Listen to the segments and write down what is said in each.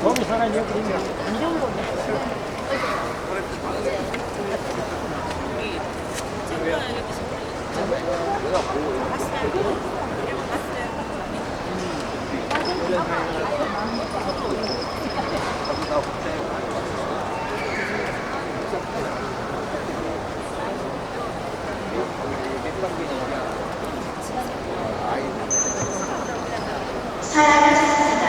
거기 사람이 여기 있는 이 정도. 사랑을 찾습니다.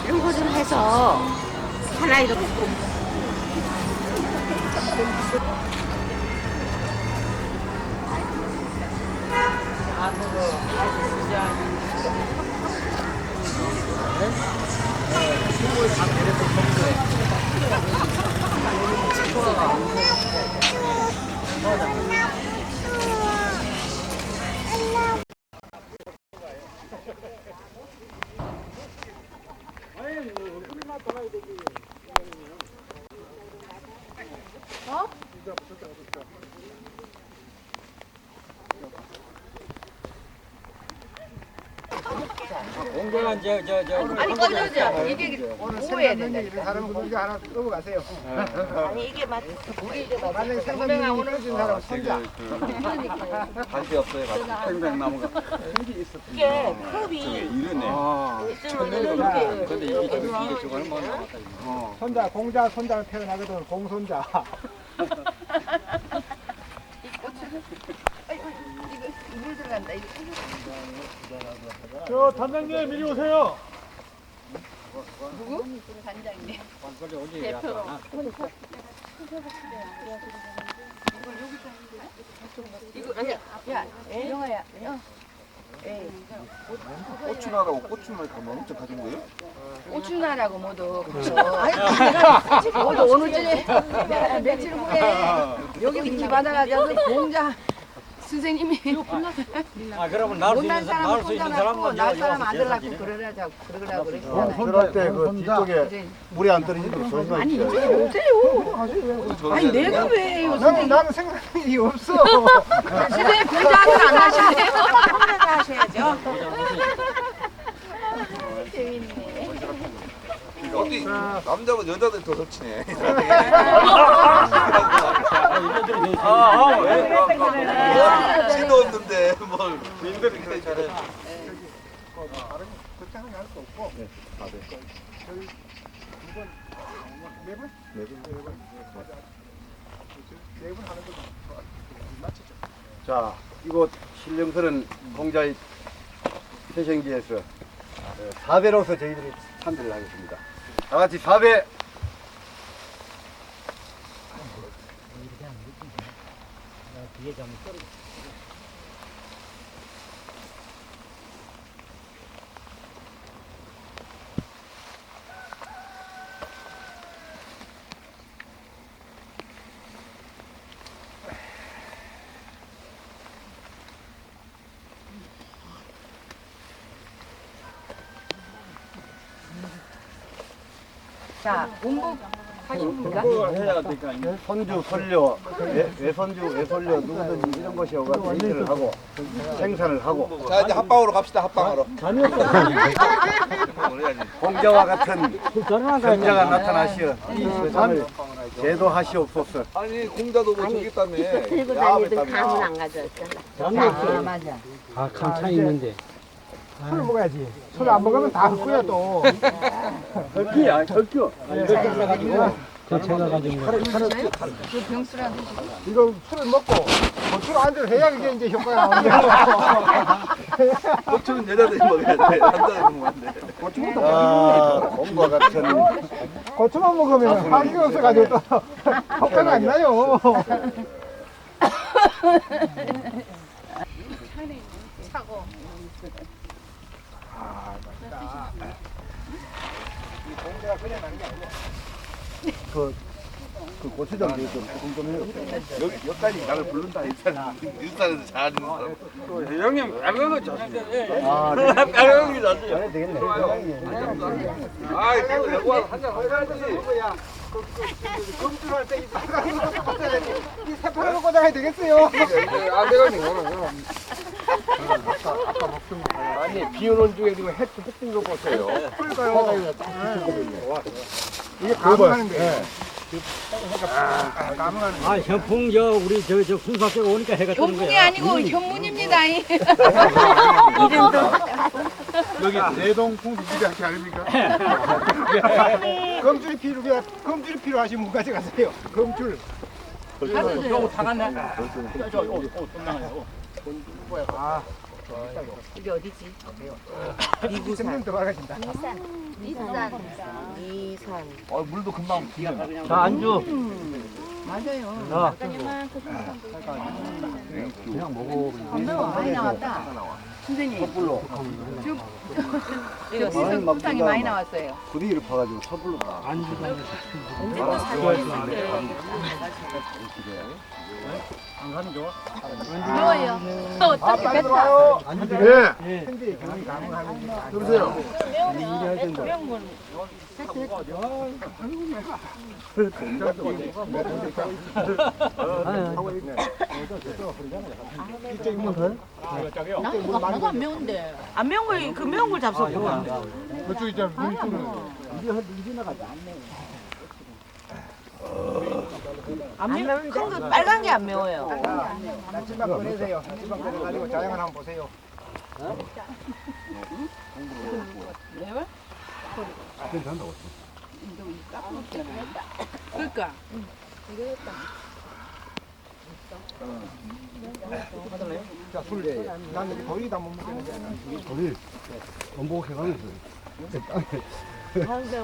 이런 거 좀 해서 하나 이렇게 공개는 아니 꺼져져 이게 오늘 오해야 생각난 된다. 일을 사람은 공개 하나 끄고 가세요. 아니 이게 맞 우리 이게 맞 만약에 생각난 일을 꺼진 사람 손자. 다시 없어요. 생백나무가 흙이 있었던 이게 저게 컵이 이러네. 있으면은 이렇게 근데 이게 저거 얼마 남았다. 손자 공자 손자를 태어나거든 공손자. 물 들어간다. 이거 저 단장님 이리 오세요. 간장님. 대표로. 이거 아니야. 야, 영아야. 고추나라고 고추를 가면 엄청 가진 거예요? 오춘나라고 모두 모두 오늘 중에 며칠 후에 여기 인기 받아가지고 공자 선생님이 아 그러면 나올 수 못난 있는 사람 나올 수 있는 혼자 갖고 사람만 날 사람 안 들라 들라고 그러라고 그랬어. 손자 때그 뒤쪽에 물이 안 떨어지도록 조심하세요. 아니 이제 오세요. 아니 내가 왜요? 나는 생각난 일이 없어. 선생님 공자 아들 안 하실래요? 혼자 하셔야죠. 어디 남자보다 여자들 더 덮치네. 왜? 지도 없는데 뭘 민들이 그래 잘해. 자, 이곳 신령선은 공자의 태생지에서 4배로서 저희들이 참배를 하겠습니다. 다 같이 4배. 자, 공부 하십니까? 그거 해야 되니까. 손주, 손녀, 외손주, 외손녀 누구든지 이런 것이 오가 데이트를 하고 생산을 하고 자 이제 합방으로 갑시다. 합방으로. 공자와 같은 선자가 나타나시어 이 세상을 제도하시옵소서. 아니 공자도 뭐 저기 있다며. 들고 다니던 감은 안 가져왔잖아. 아, 맞아. 아, 감차 있는데. 술 먹어야지. 술 안 먹으면 다 헛고야 또. 덜기야, 덜겨. 그 제가 가진 거. 그 병수랑 드시고. 이거 술을 먹고 고추를 안주를 해야 이게 이제 효과가 나오는 고추는 여자들이 먹어야 돼. 남자들이 먹으면 안 돼. 공과 같은 고추만 먹으면 하기가 없어가지고 또 효과가 안 나요. 그 고추장 뒤에 좀 조금 좀 해요. 여기까지 나를 부른다 일단 일단에서 잘하는 사람. 형님, 알고 좋은데. 아, 네. 알고 게 낫지. 잘해야 되겠네. 아이 그거 내고 한잔 해야지. 검주할 때 이 새파랗게 꽂아야 되겠어요. 안 되거든 이거는. 아니, 비 오는 중에 지금 햇뜬 거 보세요. 그러니까요. 이게 감하는 거예요. 감하는 거. 아, 현풍 우리 저 군사께가 오니까 해가 뜨는 현문이 거야. 아니고 현문입니다. 여기 내동풍 비비한테 아닙니까? 검줄이 필요하시면 뭐 가져가세요. 검줄. 저거 다 갔네. 저거 이게 어디지? 미국산 더 밝아진다. 이산. 물도 금방 비가. 자, 안주. 맞아요. 그냥 먹어. 많이 나왔다. 선생님. 섣불로 이거 세상탕이 많이 나왔어요. 구리를 파가지고 섣불로 가. 안주가 안 가면 좋아. 좋아요. 어떻게 빨리 뱉다. 들어와요. 네. 현재 경이 가능하는 여보세요. 나도 안 매운데. 안 매운 걸, 그 매운 걸 잡숴. 그쪽 있잖아. 안 매운 거 빨간 게 안 매워요. 나침반 꺼내세요. 나침반 꺼내가지고 자양을 한번 보세요. 그러니까. 자, 술. 나는 거의 다 못 먹겠는데. 거기 전복 해가는 있어요.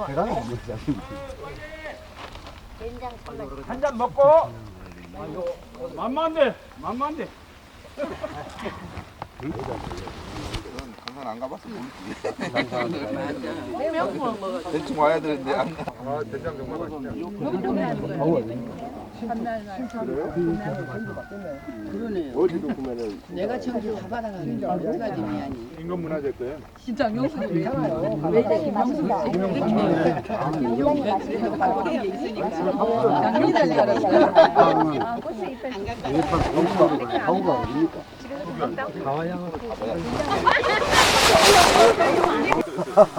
해가는 못 먹지 않습니까? 한잔 먹고. 만만데, 만만데. 강산 안 가봤어 모르지. 대충 와야 되는데 안 가. 아, 된장 정말 맛있냐. 어디로 보면은 내가 전부 다 받아가는데 어디가 미안이. 인건문화재 때. 진짜 명수님 있잖아요. 왜 김명수가 이렇게 받고 게 있으니까. 당연히 줄 알았어요. 가오가 어딥니까?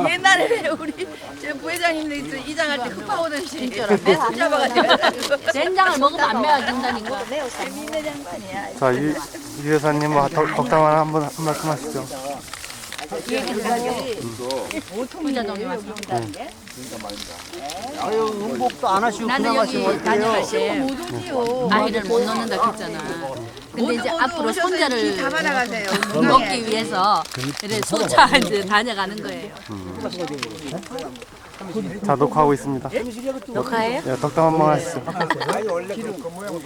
옛날에 우리 저 부회장님들 이장할 때 흑파 오듯이 매수 잡아가지고 된장을 먹으면 안 매워진다니까. 재미있는 장관이야. 자, 이 여사님 뭐 덕담을 한 말씀 하시죠. 부자동에 와서. 아유 음복도 안 하시고 나는 그냥 여기 하시면 다녀가실 못 오지요. 아이를 못 놓는다 했잖아. 근데 이제 앞으로 손자를 다 받아가세요. 먹기 위해서 이래 소차 이제 다녀가는 거예요. 자, 녹화하고 있습니다. 녹화해요? 예, 덕담 한번 하시죠. 아니 원래 그 모양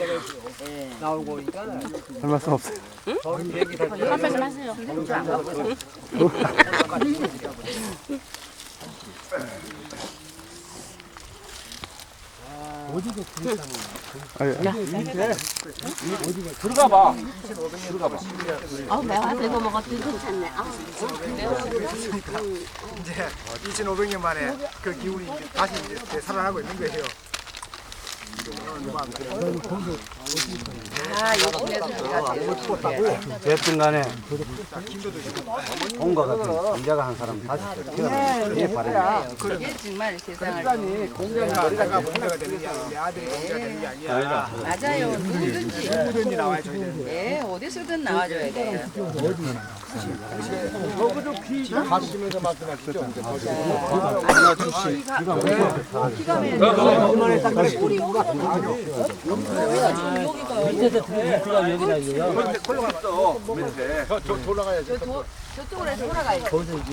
나오고 오니까 할 말씀 없어요. 한 말씀 하세요. 들어가 봐. 매워. 이거 먹어도 괜찮네. 이제 2,500년 만에 그 기운이 이제 다시 이제 살아나고 있는 거예요. 됐든 간에 온것 같은 남자가 한 사람 다시 태어나 이게 바람이야. 이게 정말 세상을. 아니 공자가 내가 공자가 되는 게 아니라 내 아들이 공자가 되는 게 아니라 맞아요. 누구든지. 누구든지 나와야 저희는. 예, 어디서든 나와줘야 돼요. 너그도 귀 가시면서 말씀하시죠. 밑에서 들어가 여기다 이거요. 저 올라가야지. 저쪽으로 해서 올라가야지.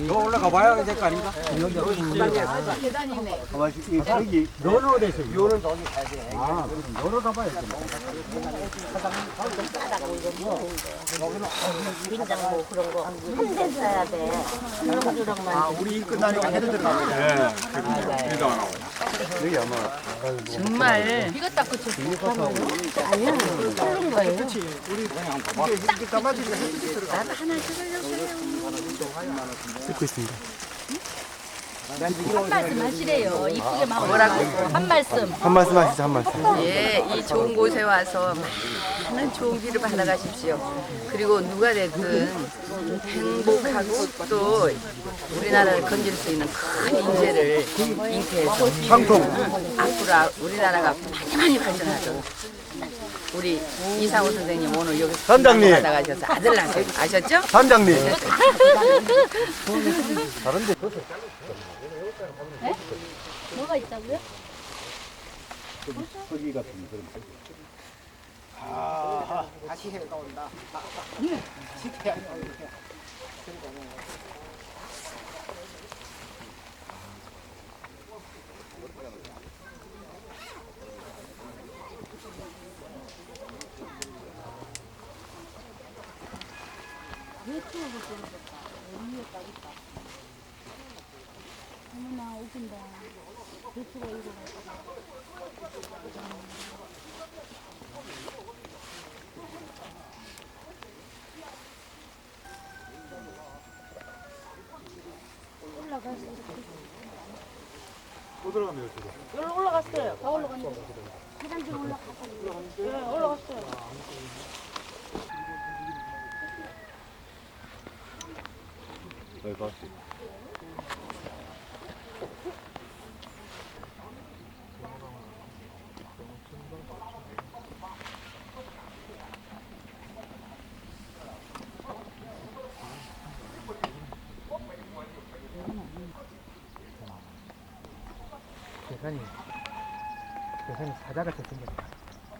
더 올라가 봐야 될 거 아닌가? 계단이 있네. 여기 너는 어디서? 요는 저기 가야 돼. 아, 너로 가봐야지. 긴장 뭐 그런 거. 한대 써야 돼. 주렁주렁만. 아 우리 일 끝나니까 해도 들어가요. 여기 아마 정말 이거 닦고 저 아니야. 끓는 거예요. 이게 담아지니까 해도 들어가. 나도 하나 찍으려고요. 찍고 있습니다. 한 말씀 하시래요. 이쁘게 막 뭐라고? 한 말씀. 한 말씀 하시죠, 한 말씀. 예, 이 좋은 곳에 와서 많은 좋은 길을 받아가십시오. 그리고 누가 됐든 행복하고 또 우리나라를 건질 수 있는 큰 인재를 잉태해서 앞으로 우리나라가 많이 발전하도록 우리 이상호 선생님 오늘 여기 선장님. 받아가셔서 아들 낳으세요. 아셨죠? 단장님. 뭐가 있다고요? 다시 해가 온다. 대산이 사자같이 생겼다.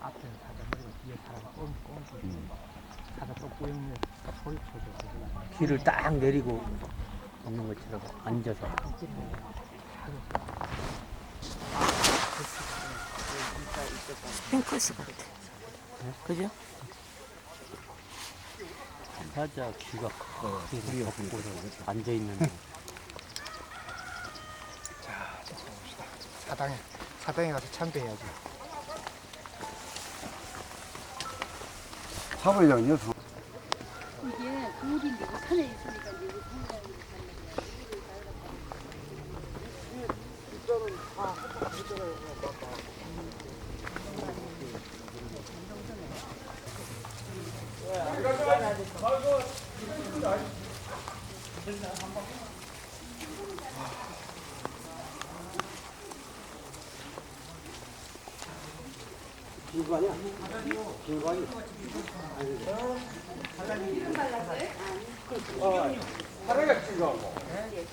앞에는 사자 그리고 뒤에 사자가 꼼꼼 사자 또 꼬였네. 소리쳐줘. 길을 딱 내리고 있는 것처럼 앉아서. 핑크스 같아. 그죠? 사자 귀가 크게 덮고 앉아 있는. 사당에 가서 참배해야지. 사부장이요. 이게 그물인데 그 산에 있으니까 이제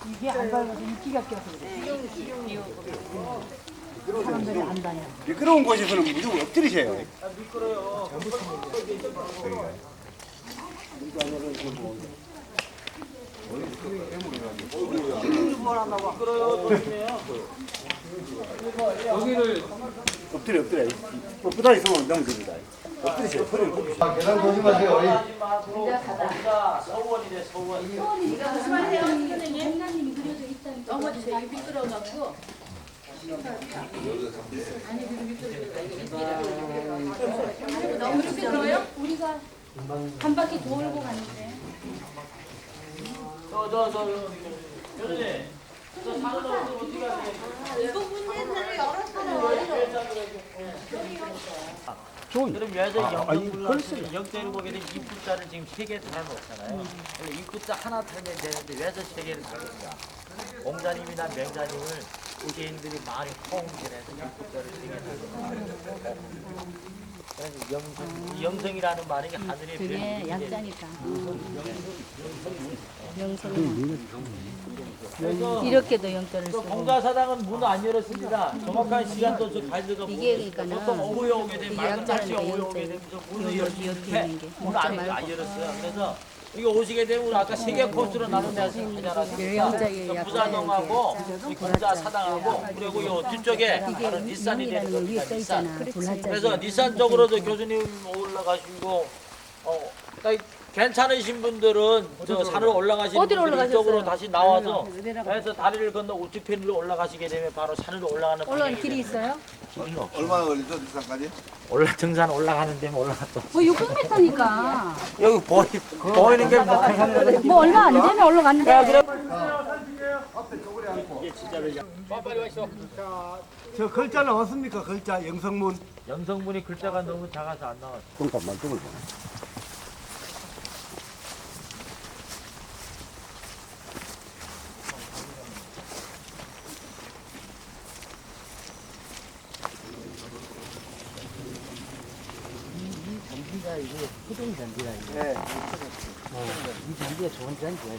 이게 안 밟아서 이끼가 껴서 그래. 사람들이 안 다녀. 미끄러운 곳에서는 무조건 엎드리세요. 엎드려. 엎드려 있으면 너무 됩니다. 엎드리세요. 허리를 굽히세요. 계단 조심하세요. 넘어지세요. 미끄러워갖고. 너무 미끄러워요? 우리가 한 바퀴 돌고 가는데. 그럼 외서 역대를 보게 되면 입구자를 지금 3개 다 놓잖아요. 그래서 입구자 하나 타면 되는데 외서 3개를 타겠어요. 공자님이나 명자님을 의제인들이 많이 호응질해서 입구자를 3개 타고 그래서 영성이라는 말이 하늘의 그게 약자니까. 이렇게도 영자를 쓰고. 공자사당은 문을 안 열었습니다. 정확한 시간도 저 가이드가 이게 그러니까는 보통 오후에 오게 되면 이게 맑은 날씨가 약자니까 오후에 오게 영자. 되면서 문을 여기 열었는데 문을 영자 안 말고. 열었어요. 그래서 이거 오시게 되면 우리 아까 3개 코스로 나눈 데가 영자에 부사동하고 이 공자사당하고 그리고 요 뒤쪽에 바로 닛산이 되는 이게 겁니다. 써 닛산. 있잖아. 불하자. 그래서 닛산 쪽으로도 교수님 올라가시고 그러니까 괜찮으신 분들은 저 산으로 올라가시는 분들 이쪽으로 다시 나와서 그래서 다리를 건너 우측편으로 올라가시게 되면 바로 산으로 올라가는 올라가는 길이 있어요? 얼마나 걸리죠, 뒷산까지? 등산 올라가는 데면 올라갔어. 뭐 600m니까. 여기 보이는 게 뭐 얼마 안 되면 올라갔는데. 저 글자 나왔습니까? 글자 영성문. 영성분이 글자가 너무 작아서 안 나왔어. 잠깐만 좀 전기가 이게 후동 전기라 이게. 네. 이 전기가 좋은 전기야.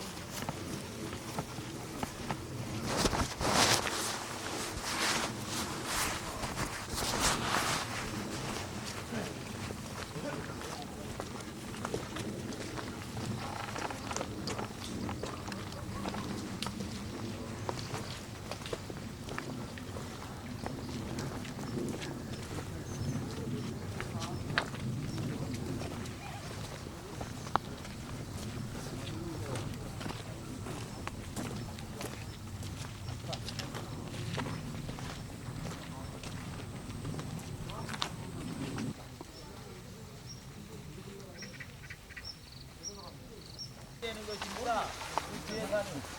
되는 것입니다.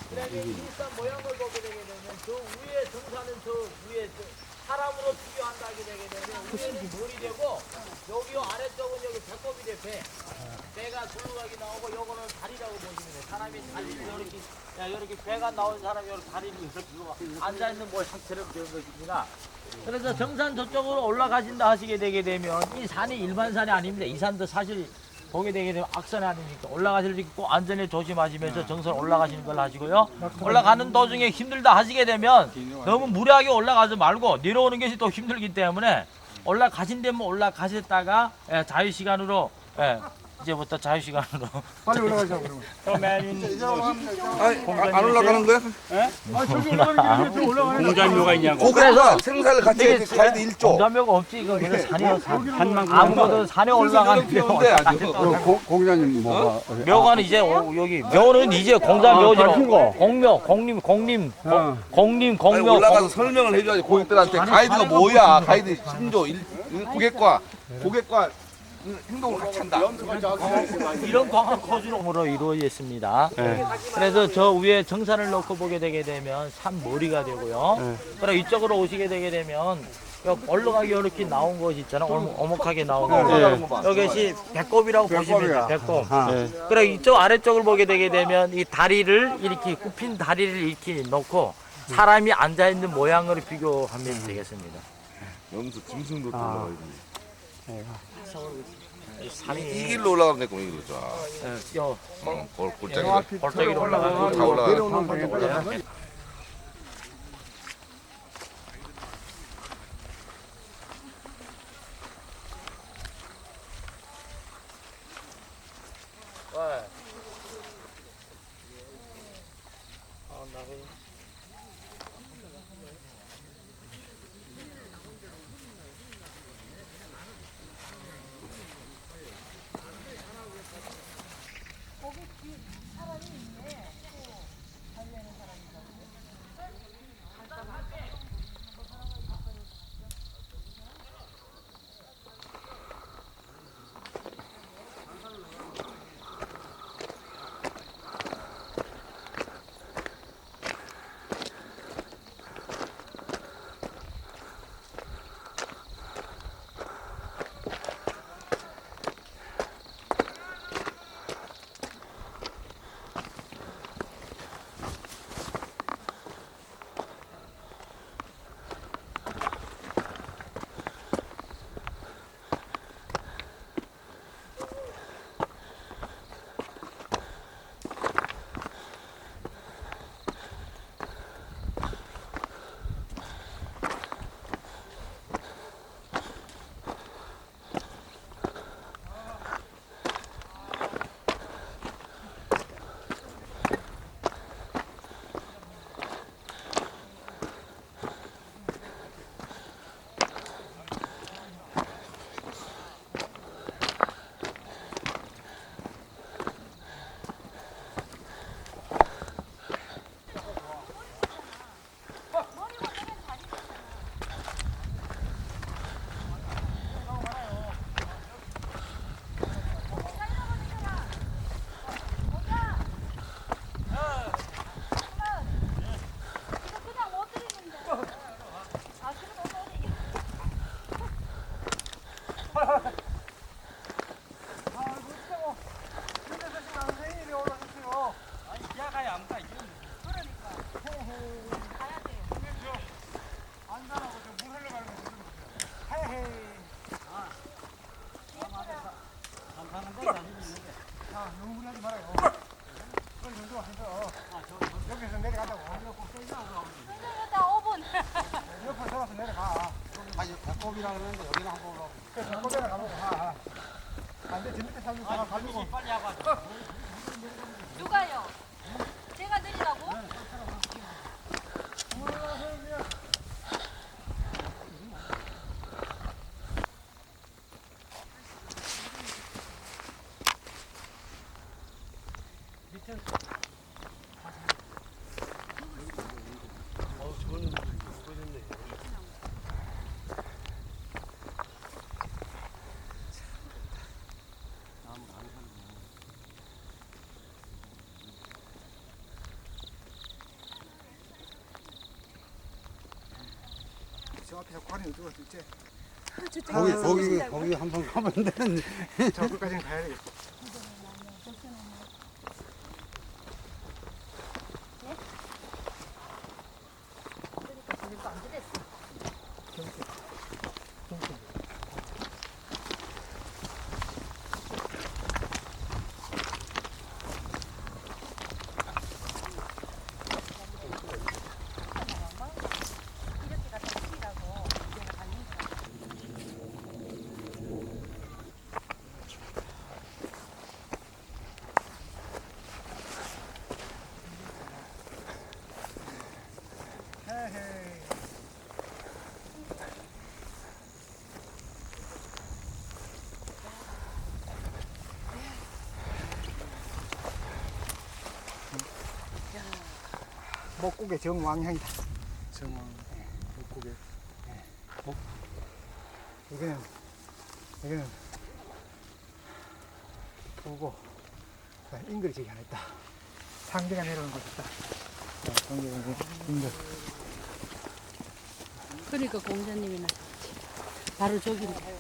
그래서 일단 모양을 보게 되게 되면 저 위에 정사는 저 위에 사람으로 비교한다게 되게 되면 위에는 돌이 되고 여기 아래쪽은 여기 배꼽이 돼 배. 배가 굴러가게 나오고 요거는 다리라고 보시면 돼요. 사람이 다리를 이렇게 배가 나온 사람이 이렇게 다리를 이렇게 앉아 있는 모양처럼 되는 것입니다. 그래서 정산 저쪽으로 올라가신다 하시게 되게 되면 이 산이 일반 산이 아닙니다. 이 산도 사실 보게 되게 되면 악산이 아니니까 올라가실 때 꼭 안전에 조심하시면서 정선 올라가시는 걸 하시고요. 올라가는 도중에 힘들다 하시게 되면 너무 무리하게 올라가지 말고 내려오는 것이 또 힘들기 때문에 올라가신 데면 올라가셨다가 자유시간으로 이제부터 자유시간으로 빨리 올라가자 그러면. 안 올라가는 거야? 공자묘가 있냐고. 그래서 생사를 같이 이게 해서 가이드 1조. 공자묘가 없지. 이거 그냥 산이요 산. 아무것도 산에 올라가는 공자님 뭐가? 묘가는 이제 여기 묘는 이제 공자묘지로 공묘 공림 공림 아니, 공묘 올라가서 설명을 해줘야지 고객들한테 가이드가 뭐야? 가이드 신조 고객과 행동을 같이 한다. 이런 광학 코스로 이루어졌습니다. 그래서 저 위에 정산을 놓고 보게 되게 되면 산 머리가 되고요. 그리고 이쪽으로 오시게 되게 되면 올라가기 이렇게 나온 것이 있잖아. 오목하게 나온 거. 이것이 배꼽이라고 보시면 돼요. 배꼽. 그리고 이쪽 아래쪽을 보게 되게 되면 이 다리를 이렇게 굽힌 다리를 이렇게 놓고 사람이 앉아 있는 모양으로 비교하면 되겠습니다. 여기서 짐승도 올라가야 이 길로 올라가면 되고 이 길로 쫙. 여 골짜기로. 벌떡이로 올라가고 다 올라가. 내려오는 방향. 누가요? 제가 내리라고? 저 앞에서 관이 어디가 있지? 거기 한번 가면 되는데. 저 끝까지는 가야 되겠다. 목국의 정왕향이다. 정왕, 목국의. 여기는 보고 인글이 저기 하나 있다. 상대가 내려오는 곳 있다. 상대가 인글. 그러니까 공자님이나 바로 저기인데.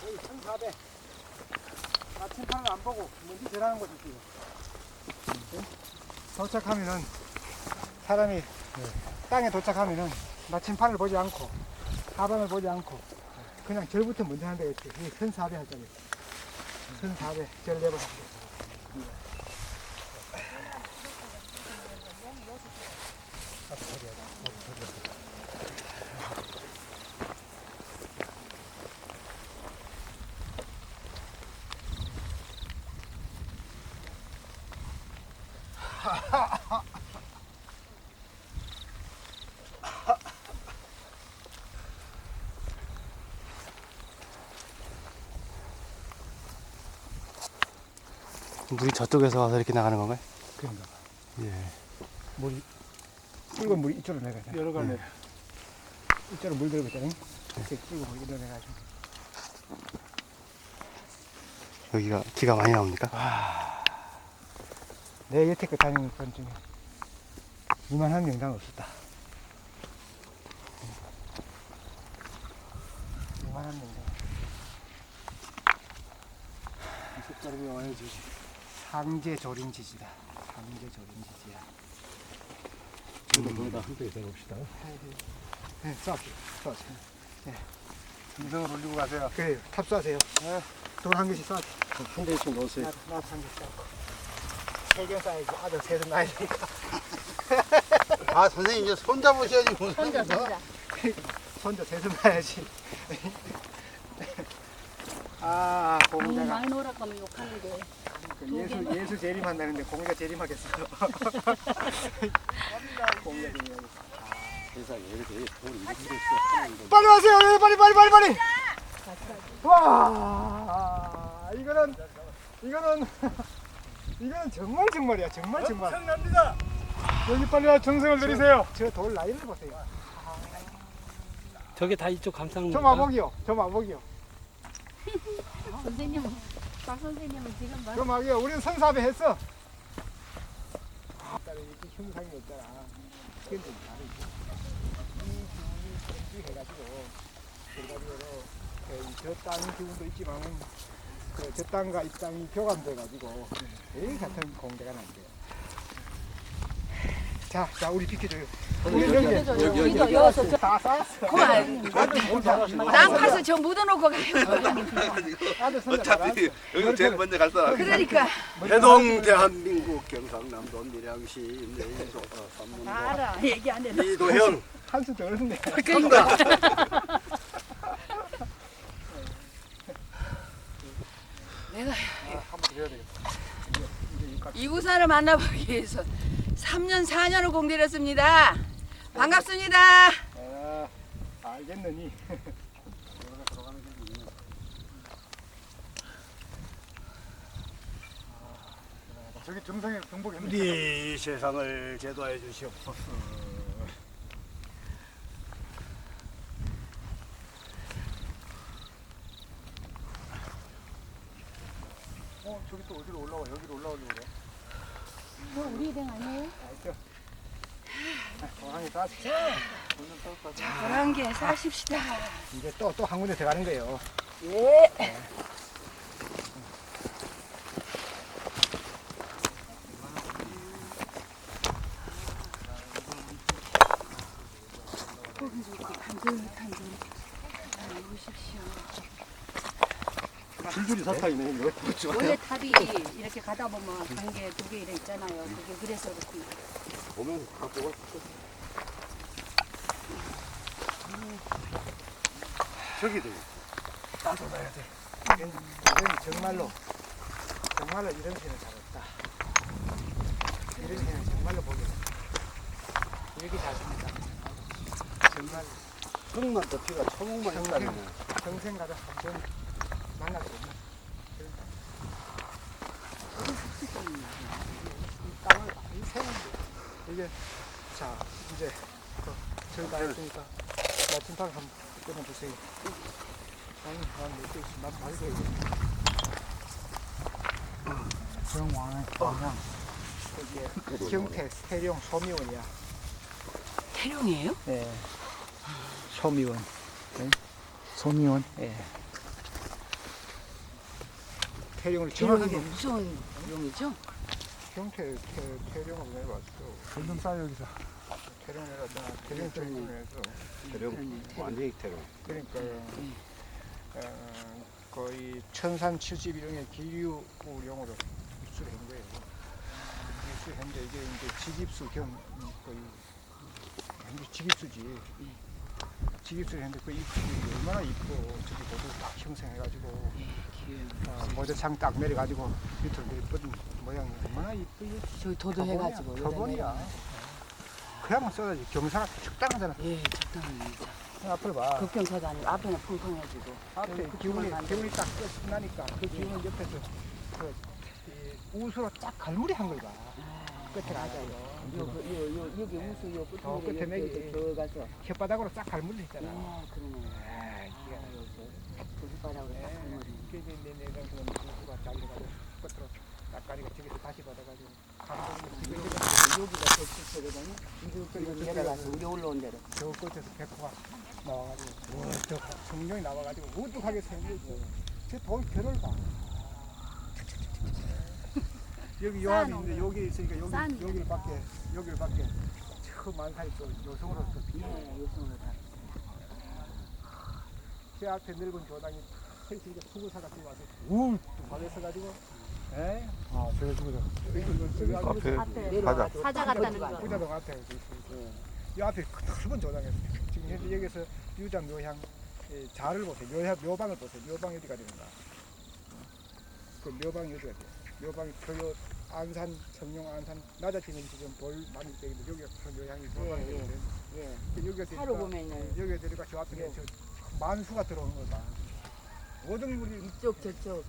여기 1400. 도착하면은 사람이 땅에 도착하면은 나침판을 보지 않고 하반을 보지 않고 그냥 절부터 먼저 하는 데가 있어요. 이 선사배 할 때는 선사배 절 내려 합니다. 물이 저쪽에서 와서 이렇게 나가는 건가요? 그런가 봐. 예. 물이 붉은 물이 이쪽으로 내려가요. 여러 가지 내려. 이쪽으로 물 들고 있잖아요. 이렇게 붉은 물이 내려가지고. 여기가 비가 많이 나옵니까? 내 여태껏 다니는 건 중에 이만한 영상 없었다. 이만한 영상. 이 색깔이 와야지. 상제 조림지지다. 상제 조림지지야. 저도 거기다 한 팩 대봅시다. 네, 쏴세요. 네. 인성을 올리고 가세요. 그래요. 탑 쏴세요. 네. 돌 한 개씩 쏴세요. 한 대씩 넣으세요. 나도 한 개씩 쏴고. 3개 쏴야지. 아들 셋은 나야 되니까. 아 선생님 이제 손 잡으셔야지 무슨 혼자 혼자. 손자 셋은 나야지. 아, 너무 공자가. 많이 놀아 가면 욕하는데. 예수 재림한다는데 공자 재림하겠어. 공자 재림하겠어. 세상에 이렇게 돌이 이렇게 있어. 빨리 와세요. 빨리. 와, 이거는 정말이야. 정말. 엄청납니다. 여기 빨리 와 정성을 들이세요. 저 돌 나이를 보세요. 저게 다 이쪽 감상. 저 마복이요. 선생님은 박 선생님은 지금 막 저 마복이요. 우리는 선사배 했어. 이렇게 형상이 없잖아. 그건 좀 다르지. 이 기운이 해가지고 저 땅 기운도 있지만은 저 땅과 이 땅이 교감돼가지고 이 같은 공대가 난대요. 자, 우리 비켜줘요. 여기. 다 쌓았어. 그만. 땅 파서 저 묻어놓고 가요. 아들 손자 어차피 여기 제일 먼저 갈 사람. 그러니까. 해동 대한민국 경상남도 밀양시 내일도 삼문도 알아. 얘기 안 해. 이도현 한수 더 어렵네. 내가 한번 드려야 되겠다. 이구산을 만나보기 위해서 3년 4년을 공들였습니다. 반갑습니다. 알겠느니. 저기 정상에 경복이 네 세상을 제도해 주시옵소서. 저기 또 어디로 올라와? 여기로 올라오려고 그래. 우리 등 아니에요? 고랑이 따시죠. 저런 게 사십시다. 이제 또 한 군데 들어가는 거예요. 예. 고기 좋고 간질간질 오십시오. 줄줄이 사탕이네 이거. 원래 탑이 이렇게 가다 보면 단계 2개 이래 있잖아요. 그게 그래서 그렇습니다. 보면 갖고 저기도 따져봐야 돼. 이건 정말로 이런 새는 잘 없다. 이런 새는 정말로 보기 이렇게 잘습니다. 정말 흙만 덮이가 초목만 있다면 평생 가다 한번 만나게 되면 땅을 많이 세우는데 이게 자 이제 저희 다 했으니까 마침판 한번 끊어주세요. 아니 난몇개 있으면 난 말고 정왕의 방향 이게 경태 태룡 소미원이야. 태룡이에요? 네. 소미원. 네? 소미원. 예. 태령을 태령이 정확하게 무서운 용이죠? 태령을 내봤어. 점점 쌓여 여기서. 태령 내가 태령 쪽에서 대령 완전히 대령. 그러니까 거의 1371년에 기류용으로 입수한 거예요. 입수했는데 이게 이제 지깁수 겸 거의 완전 지깁수지. 지깁수를 했는데 그 입술이 얼마나 이쁘고 저기 모두 딱 형성해가지고 모자창 딱 내려가지고 밑으로 내리뻗은 모양이 얼마나 이쁘게 저기 도도해가지고. 저번이야. 그야만 써야지. 경사가 적당하잖아. 예, 적당합니다. 앞을 봐. 급경사도 아니고 앞에는 펑펑해지고. 앞에 기운이 딱 끝나니까 그 기운 옆에서 그 우수로 딱 갈무리 한 걸 봐. 끝에 가자요. 여기 우수 요 끝에 끝에 내기 들어가서. 혓바닥으로 싹 갈무리 했잖아. 그러네. 혓바닥으로 딱 갈무리. 이게 내가 그런 우수가 잘려가지고 끝으로 닭가리가 저기서 다시 받아가지고 여기가 대치처거든요. 이거 내려가서 우리 올라온 대로. 저 끝에서 백호가 나와가지고 저 성령이 나와가지고 우뚝하게 생겼죠. 저돌 결을 봐. 여기 요압이 있는데 여기 있으니까 여기를 밖에 저 만사이 또 요성으로서 요성으로 다. 제 앞에 늙은 조당이 펼치니까 수구사가 뛰어와서 우뚝 방에 서가지고 에? 아, 저기 죽으다. 앞에 가자. 사자 같다는 거. 부자동 앞에 있어요. 이 앞에 넓은 조당이었어요. 지금 현재 여기서 유자 묘향 자를 보세요. 묘방을 보세요. 묘방이 어디가 되는가? 그 묘방이 어디가 돼요? 묘방이 표요 안산, 청룡 안산 낮아지는 지금 돌 많이 때리는데 여기가 그 묘향이 묘방이 되는데 여기가 하루 보면은 여기가 되니까 저 앞에 저 만수가 들어오는 걸 봐. 모든 물이 이쪽 저쪽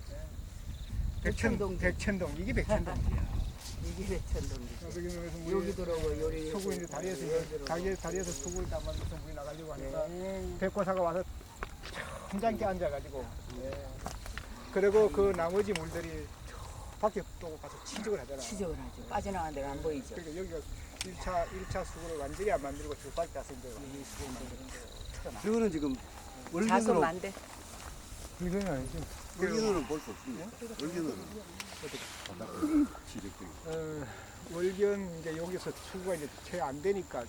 백천동 이게 백천동이야. 이게 백천동이죠. 여기 들어오고 요리 수구 이제 다리에서 수구를 담아서 물이 나가려고 하니까 백호사가 와서 천장께 앉아가지고 그리고 그 나머지 물들이 밖에 또 가서 치적을 하잖아. 치적을 하죠. 빠져나간 데가 안 보이죠. 그러니까 여기가 1차 수구를 완전히 안 만들고 저까지 가서 이제 이 수구인데 저거는 지금 자손 월견으로 만대. 이건 아니지. 월견으로는 볼 수 없습니다. 월견으로는 월견 이제 여기서 수구가 이제 채 안 되니까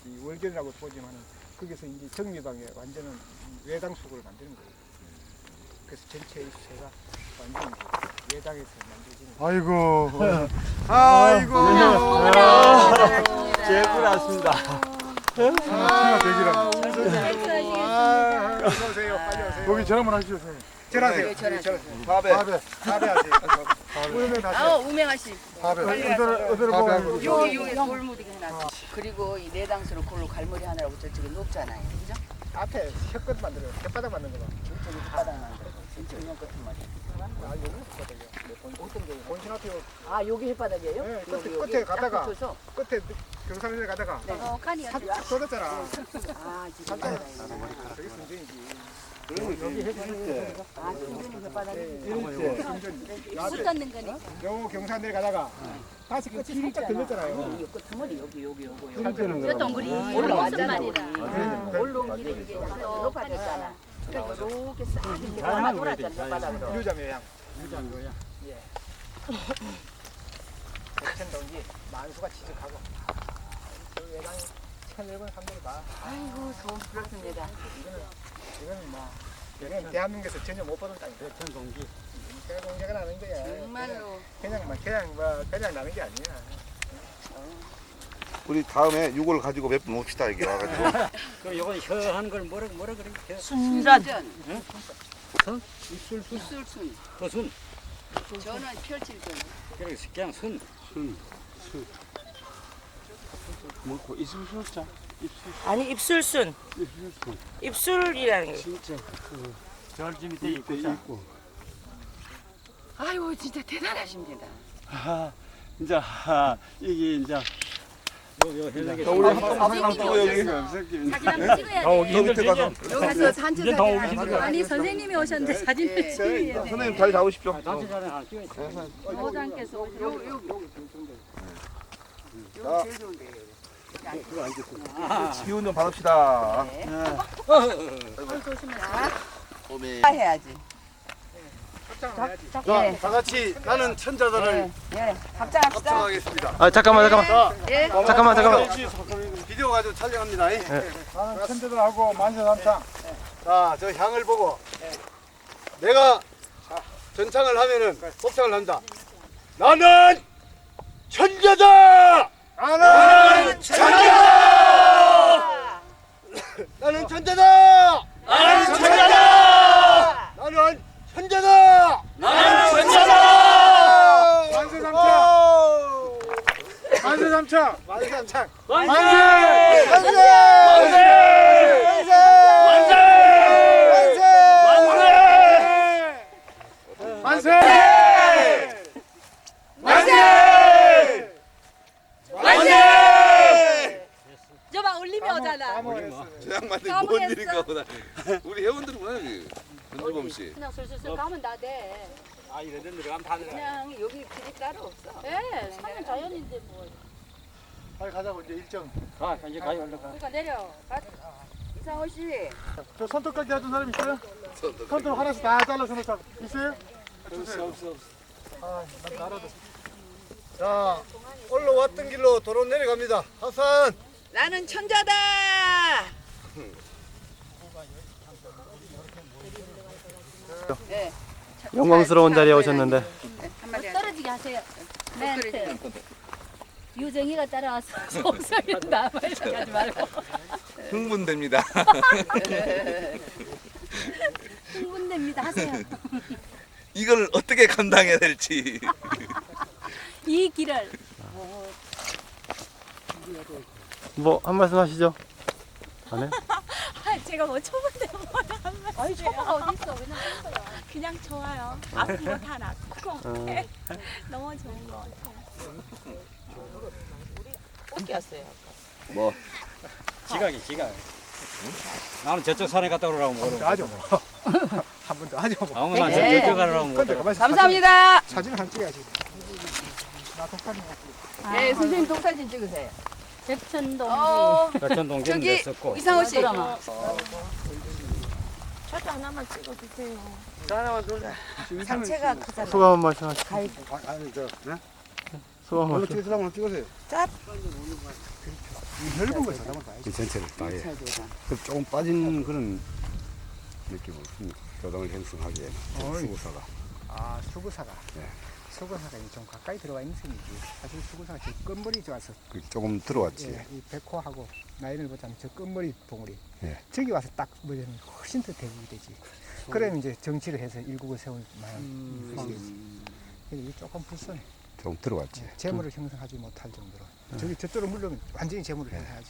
이 월견이라고 보지만 거기서 이제 정미방에 완전한 외당 수구를 만드는 거예요. 그래서 전체 입체가 완전히 외당에서 만들어지는 거예요. 아이고. 제구라습니다. 어서 오세요. 빨리 오세요. 거기 전화 한번 하시죠, 선생님. 전화하세요. 밥에. 우명하시. 어디로 보고 여기 돌무리가 해놨어. 그리고 이 내당수로 그걸로 갈머리 하느라고 저쪽에 높잖아요. 그죠? 앞에 혓끝 만들어요. 혓바닥 만든 거 봐. 저쪽에 바닥 만들고 저쪽에 끝은 머리. 아, 여기 혓바닥이야. 어떤 게? 본신 앞에 아, 여기 혓바닥이에요? 네, 여기, 끝에 가다가 딱 붙어서? 끝에 경상도에 가다가 살짝 쏟았잖아. 아, 지금 저기 순전이지. 여기 해주실 때 아, 순전히 혓바닥이. 술 떴는 거니까. 요 경산에 가다가 다시 끝이 살짝 들렸잖아요. 이 끝머리 여기. 저 동굴이 올라왔잖아. 말이라. 올라온 길에 이게 높아졌잖아. 그러니까 이렇게 싹 이렇게 감아 돌았잖아, 혓바닥으로. 유자묘양. 예. 백천동지 만수가 지적하고 저 외당이 1,100원 한 거를 봐. 아이고, 소름 부럽습니다. 이거는 뭐 이건 대한민국에서 전혀 못 받은 땅이야. 백천동지. 백천동지가 나는 거야. 정말로. 그냥 나는 게 아니야. 우리 다음에 이걸 가지고 몇 분 옵시다 이게 와가지고. 그럼 요건 혀한 걸 뭐라 그래? 순전. 입술순. 입술순. 허순. 저는 펼칠순. 그래 그냥 순. 뭐고 있으면 자. 아니 입술순. 입술이라는 게. 진짜 저 밑에 있고. 아이고, 진짜 대단하십니다. 이제 이게 이제 우리 한번 찍고 여기. 사진 한번 찍어야 돼. 밑에 가서. 여기 가서 산책 사진 아니 선생님이 오셨는데 사진을 찍어야 돼. 선생님 자리 잡으십시오. 어장께서 자, 기운 좀 받읍시다. 해야지. 자, 다 같이 나는 천자다를 합창하겠습니다. 아 잠깐만. 예. 잠깐만. 비디오 가지고 촬영합니다. 나는 천재들하고 만세삼창. 자, 저 향을 보고 내가 전창을 하면은 복창을 한다. 나는 천재다! 나는 천재다! 나는 천재다! 나는 천재다! 나는 천재다! 나는 만세삼창. 만세삼창. 만세삼창! 만세. 만세! 만세. 저봐 올리면 오잖아. 저 양반들 뭔 일인가 보다. 우리 회원들이구나 여기. 전주범 씨. 그냥 슬슬슬 가면 다 돼. 아 이런 데로 가면 다 들어가. 그냥 여기 길이 따로 없어. 예, 산은 자연인데 뭐. 빨리 가자고 이제 일정. 이제 가요 얼른 가. 그러니까 내려. 이상호 씨. 저 손톱 깎기 하던 사람 있어요? 손톱 하나씩 다 잘라서 놓자. 있어요? 없어. 아, 난 알아도. 자, 올라왔던 길로 도로 내려갑니다. 하산! 나는 천자다. 영광스러운 자리에 오셨는데. 한마디 하세요. 떨어지게 하세요. 네. 유정이가 따라와서 속삭이 남을 하지 말고. 흥분됩니다. 흥분됩니다. 하세요. 이걸 어떻게 감당해야 될지. 이 길을. 뭐 한 말씀 하시죠. 안 해? 제가 뭐 초보인데 뭐라 한 말이에요. 아니 초보가 어디 있어? 그냥 좋아요. 아픈 거 다 낫고 너무 좋은 거 같아요. 어떻게 왔어요? 뭐 지각이. 나는 저쪽 산에 갔다 오라고 모르고. 하죠 뭐. 한 번 더 하죠 뭐. 아무나 네. 저쪽 가라고 근데 모르고. 가만히 감사합니다. 사진을 한 찍어야지. 나 독사진 네, 선생님 동사진 찍으세요. 백천동지. 백천동 저기 됐었고. 이상호 씨. 저도 하나만 찍어주세요. 상체가 크잖아. 소감 한 말씀 하시죠. 아니, 저, 네? 소감 한 말씀. 찍으세요. 한번 찍으세요. 넓은 걸 찾아볼 봐야지. 이 전체를 다 해. 조금 빠진 그런 느낌을 줍니다. 교당을 형성하기에는 수구사가. 아, 수구사가. 네. 수구사가 좀 가까이 들어와 있는 셈이지. 사실 수구사가 저 끝머리 좋아서 조금 들어왔지. 예, 이 백호하고 나이를 보자면 저 끝머리 봉우리. 예. 저기 와서 딱 뭐냐면 훨씬 더 대국이 되지. 그러면 이제 정치를 해서 일국을 세울 만한 것이겠지. 근데 이게 조금 불편해. 조금 들어왔지. 재물을 형성하지 못할 정도로. 저기 저쪽으로 물르면 완전히 재물을 형성하지.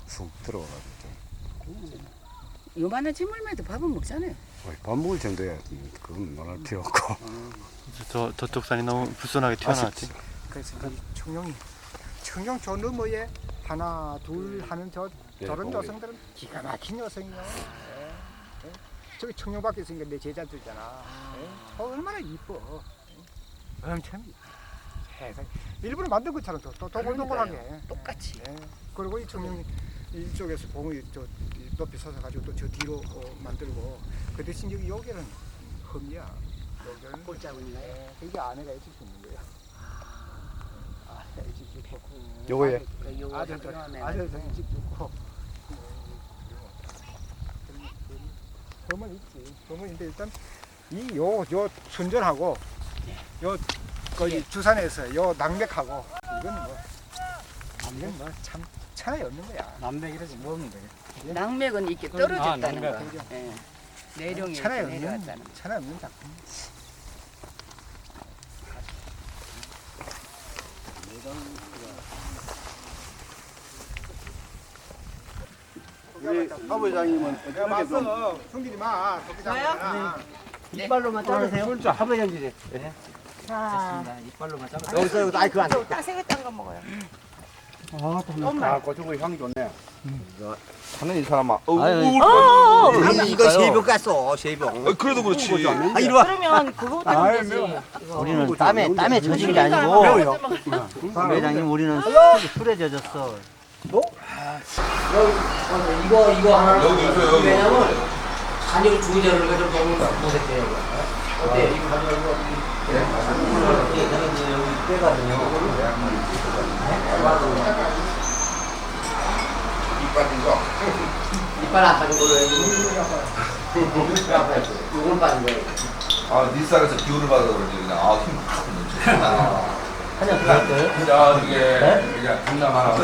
쑥 들어와가지고 좀. 요만한 지물매도 밥은 먹잖아요. 밥 먹을 정도야. 그건 말할 필요 없고. 저쪽 산이 너무 불손하게 튀어나왔지. 그래서 이 청룡 저 너머에 하나 둘 하는 저런 여성들은 기가 막힌 여성이요. 예. 저기 청룡밖에 있으니까 내 제자들잖아. 예. 얼마나 이뻐. 엄청 해서 일부러 만든 것처럼 또 동글동글하게 똑같이. 예. 그리고 이 청룡이 이쪽에서 봉이 높이 서서 가지고 또 저 뒤로 만들고 그 대신 여기는 흠이야. 여기는 꼴짝이네. 이게 안에가 일찍 죽는 거야. 아, 일찍 죽고. 요거에 아들도 일찍 죽고. 흠은 있지. 흠은 있는데 일단 요 순전하고 요 거기 주산에서 요 낙맥하고 이건 참 차이 없는 거야. 남맥이라지 뭐 없는 거야. 낙맥은 이렇게 떨어졌다는 낙맥. 거. 예. 내룡이 차이 이렇게 없는 내려왔다는 거. 차이 없는 작품. 우리 아버장님은 내가 봤어. 숨기지 마. 저요? 이빨로만 자르세요. 하부장님. 네. 자, 이빨로만 자르세요. 여기서 아이 그안 딱 생겼던 거 먹어요. 아, 고추고 향이 좋네. 하는 이 사람아. 이거 세병 깠어. 세병. 그래도 그렇지. 아 이리 와. 그러면 그거 되면 되지. 우리는 땀에 젖은 게 아니고. 회장님 우리는 술에 젖었어. 여기 있어요. 왜냐면 간이 두 개를 가지고 먹는 거 못했대요. 이빨 안 빠진 걸로 해주면 요걸 빠진 거예요. 아, 닛살에서 기운을 받아서 그런지 그냥 힘 그냥 그럴까요? 자, 이게 그냥 강남 하나 우리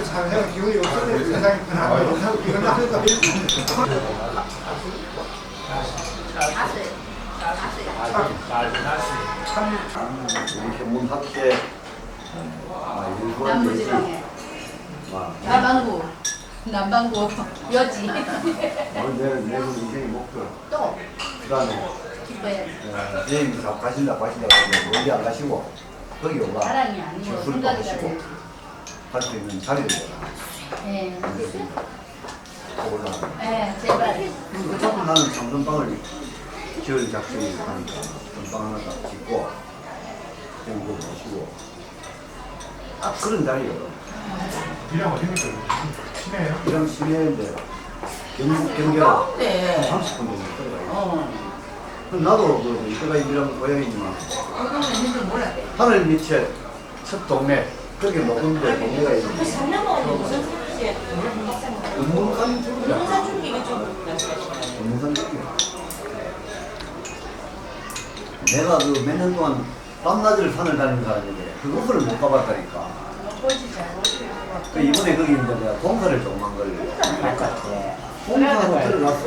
사회가 기운이 없어서 세상이 변하고 이건 하니까 우리 전문학회 일본 내지 남방구 여지 내년 인생의 목표 또 그다음에 내일 가신다고 하시면 어디 안 가시고 거기 오가 자랑이 아니고 술도 생각이 하시고 나요. 할 수 있는 자리를 네. 올라. 네, 제발. 자꾸 나는 장전방을 지을 작전이 하니까 전방 하나 딱 짓고 경고 모시고 그런 자리예요. 이랑 어디입니까? 시내예요? 이런 시내인데 경계로 네. 30분 정도 들어가요. 그럼 나도 이때가 이런 고향이지만 하늘 밑에 첫 동네 거기 녹음대 동네가 있는데 은문산 쪽이야. 내가 그 몇 년 동안 밤낮을 산을 다니는 사람인데 그것을 못 가봤다니까. 그 이번에 거기 이제 내가 공사를 조금 한 걸 공사하고 들어가서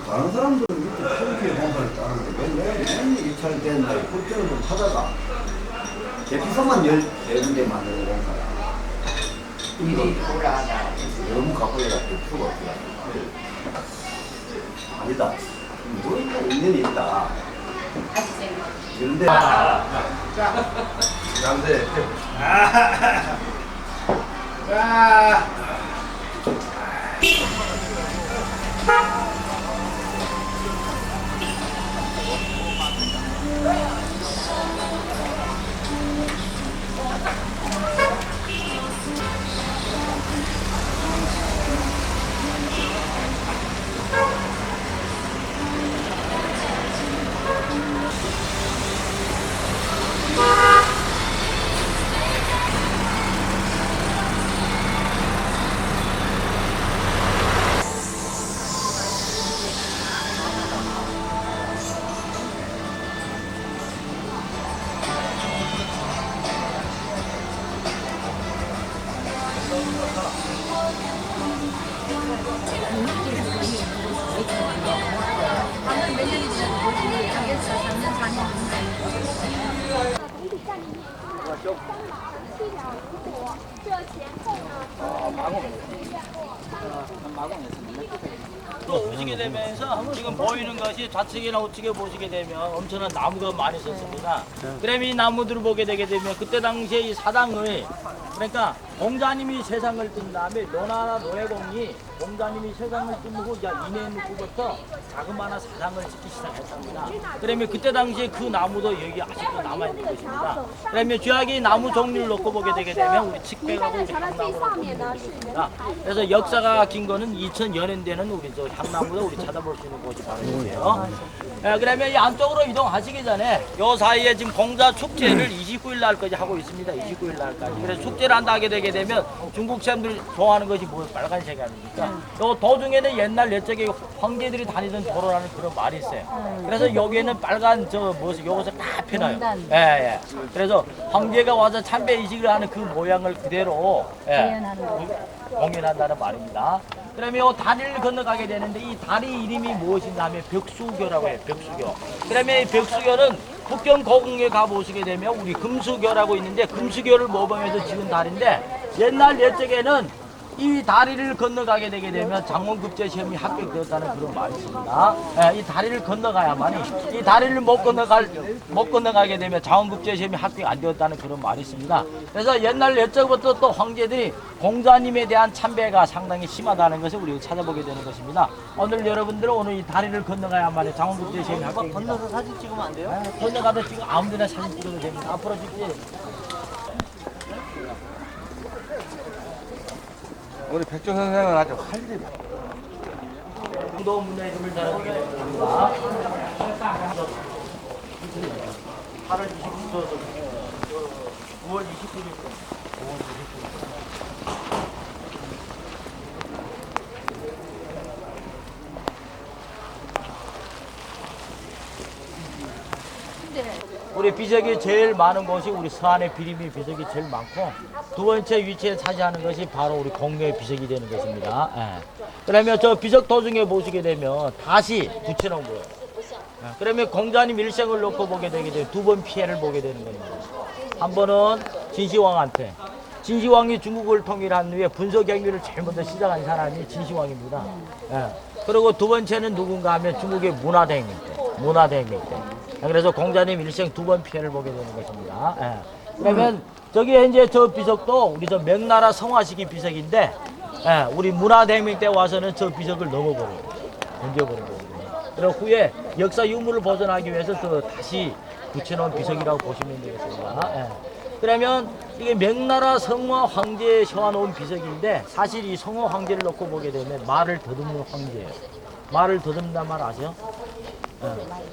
다른 사람들은 이렇게 그렇게 공사를 따는데 왜 내가 맨날 2차를 된 날에 그때는 좀 하다가 대피소만 14군데 만드는 공사야. 일이 너무 가까이가 수가 없더라. 아니다. 뭐 인연이 있다. 그런데 남대 보시게 되면서 지금 보이는 것이 좌측이나 우측에 보시게 되면 엄청난 나무가 많이 있었습니다. 그러면 이 나무들을 보게 되게 되면 그때 당시에 이 사당의 그러니까 공자님이 세상을 뜬 다음에 노나라 노예공이 공자님이 세상을 뜬 후 이내 후부터 자그마한 사당을 짓기 시작했답니다. 그러면 그때 당시에 그 나무도 여기 아직도 남아있는 것입니다. 그러면 주약이 나무 종류를 놓고 보게 되게 되면 우리 칡백하고 우리 향나무로 보게 되겠습니다. 그래서 역사가 긴 거는 2000년 되는 우리 저 향나무도 우리 찾아볼 수 있는 곳이 바로 여기예요. 그러면 이 안쪽으로 이동하시기 전에 요 사이에 지금 공자 축제를 29일 날까지 하고 있습니다. 29일 날까지. 그래서 축제를 한다 하게 되게 되면 중국 사람들이 좋아하는 것이 뭐 빨간색 아닙니까? 요 도중에는 옛날 옛적에 황제들이 다니던 도로라는 그런 말이 있어요. 그래서 여기에는 빨간 저 무엇이 요것을 다 펴놔요. 예. 그래서 황제가 와서 참배 이식을 하는 그 모양을 그대로 공연한다는 말입니다. 그러면 이 다리를 건너가게 되는데 이 다리 이름이 무엇인가 하면 벽수교라고 해요. 벽수교. 그러면 이 벽수교는 북경 고궁에 가보시게 되면 우리 금수교라고 있는데 금수교를 모방해서 지은 다리인데 옛날 옛적에는 이 다리를 건너가게 되게 되면 장원급제 시험이 합격되었다는 그런 말이 있습니다. 이 다리를 건너가야만이 이 다리를 못 건너가게 되면 장원급제 시험이 합격 안 되었다는 그런 말이 있습니다. 그래서 옛날 옛적부터 또 황제들이 공자님에 대한 참배가 상당히 심하다는 것을 우리가 찾아보게 되는 것입니다. 오늘 여러분들은 오늘 이 다리를 건너가야만이 장원급제 시험이 합격입니다. 건너서 사진 찍으면 안 돼요? 건너가도 지금 아무데나 사진 찍어도 됩니다. 앞으로 찍지. 우리 백조 선생은 아주 활기다. 무도 문화이름을 달아주게 됩니다. 8월 29일, 9월 29일. 우리 비석이 제일 많은 곳이 우리 서안의 비림이 비석이 제일 많고 두 번째 위치에 차지하는 것이 바로 우리 공묘의 비석이 되는 것입니다. 예. 그러면 저 비석 도중에 보시게 되면 다시 붙여놓은 거예요. 예. 그러면 공자님 일생을 놓고 보게 되게 되면 두 번 피해를 보게 되는 겁니다. 한 번은 진시황한테 진시황이 중국을 통일한 후에 분서경유를 제일 먼저 시작한 사람이 진시황입니다. 예. 그리고 두 번째는 누군가 하면 중국의 문화대혁명 때. 그래서 공자님 일생 두 번 피해를 보게 되는 것입니다. 예. 그러면 저기 이제 저 비석도 우리 저 명나라 성화시기 비석인데, 예, 우리 문화대혁명 때 와서는 저 비석을 넘어버려요. 던져버린 거거든요. 그리고 후에 역사 유물을 보존하기 위해서 저 다시 붙여놓은 비석이라고 보시면 되겠습니다. 예. 그러면 이게 명나라 성화 황제에 세워놓은 비석인데 사실 이 성화 황제를 놓고 보게 되면 말을 더듬는 황제예요. 말을 더듬는 말 아세요?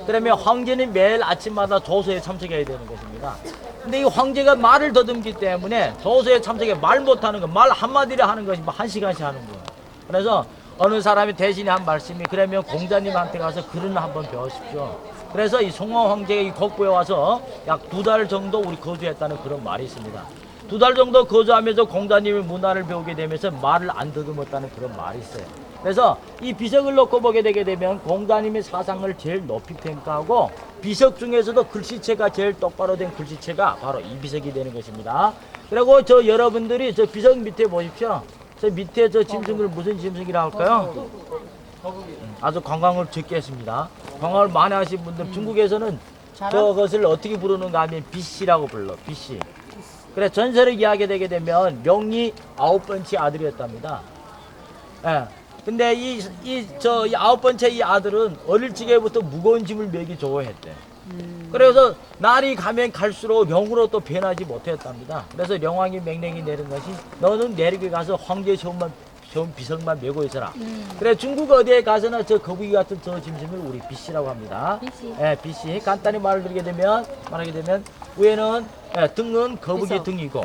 그러면 황제는 매일 아침마다 조서에 참석해야 되는 것입니다. 근데 이 황제가 말을 더듬기 때문에 조서에 참석해 말 못하는 거, 말 한마디를 하는 것이 한 시간씩 하는 거예요. 그래서 어느 사람이 대신에 한 말씀이 그러면 공자님한테 가서 글을 한번 배우십시오. 그래서 이 송화 황제가 이 곡부에 와서 약 2달 정도 우리 거주했다는 그런 말이 있습니다. 2달 정도 거주하면서 공자님의 문화를 배우게 되면서 말을 안 더듬었다는 그런 말이 있어요. 그래서 이 비석을 놓고 보게 되게 되면 공자님의 사상을 제일 높이 평가하고 비석 중에서도 글씨체가 제일 똑바로 된 글씨체가 바로 이 비석이 되는 것입니다. 그리고 저 여러분들이 저 비석 밑에 보십시오. 저 밑에 저 짐승을 무슨 짐승이라고 할까요? 아주 관광을 적게 했습니다. 관광을 많이 하신 분들 중국에서는 저것을 어떻게 부르는가 하면 비씨라고 불러. 비씨. 그래 전설을 이야기되게 되면 명리 9번째 아들이었답니다. 예. 근데 이 9번째 이 아들은 어릴 적에부터 무거운 짐을 메기 좋아했대. 그래서 날이 가면 갈수록 영으로 또 변하지 못했답니다. 그래서 영왕이 명령이 내린 것이 너는 내륙에 가서 황제 시험 비석만 메고 있어라. 그래 중국 어디에 가서나 저 거북이 같은 저 짐승을 우리 비씨라고 합니다. 비씨. 예, 비씨. 간단히 말하게 되면 위에는 등은 거북이 등이고,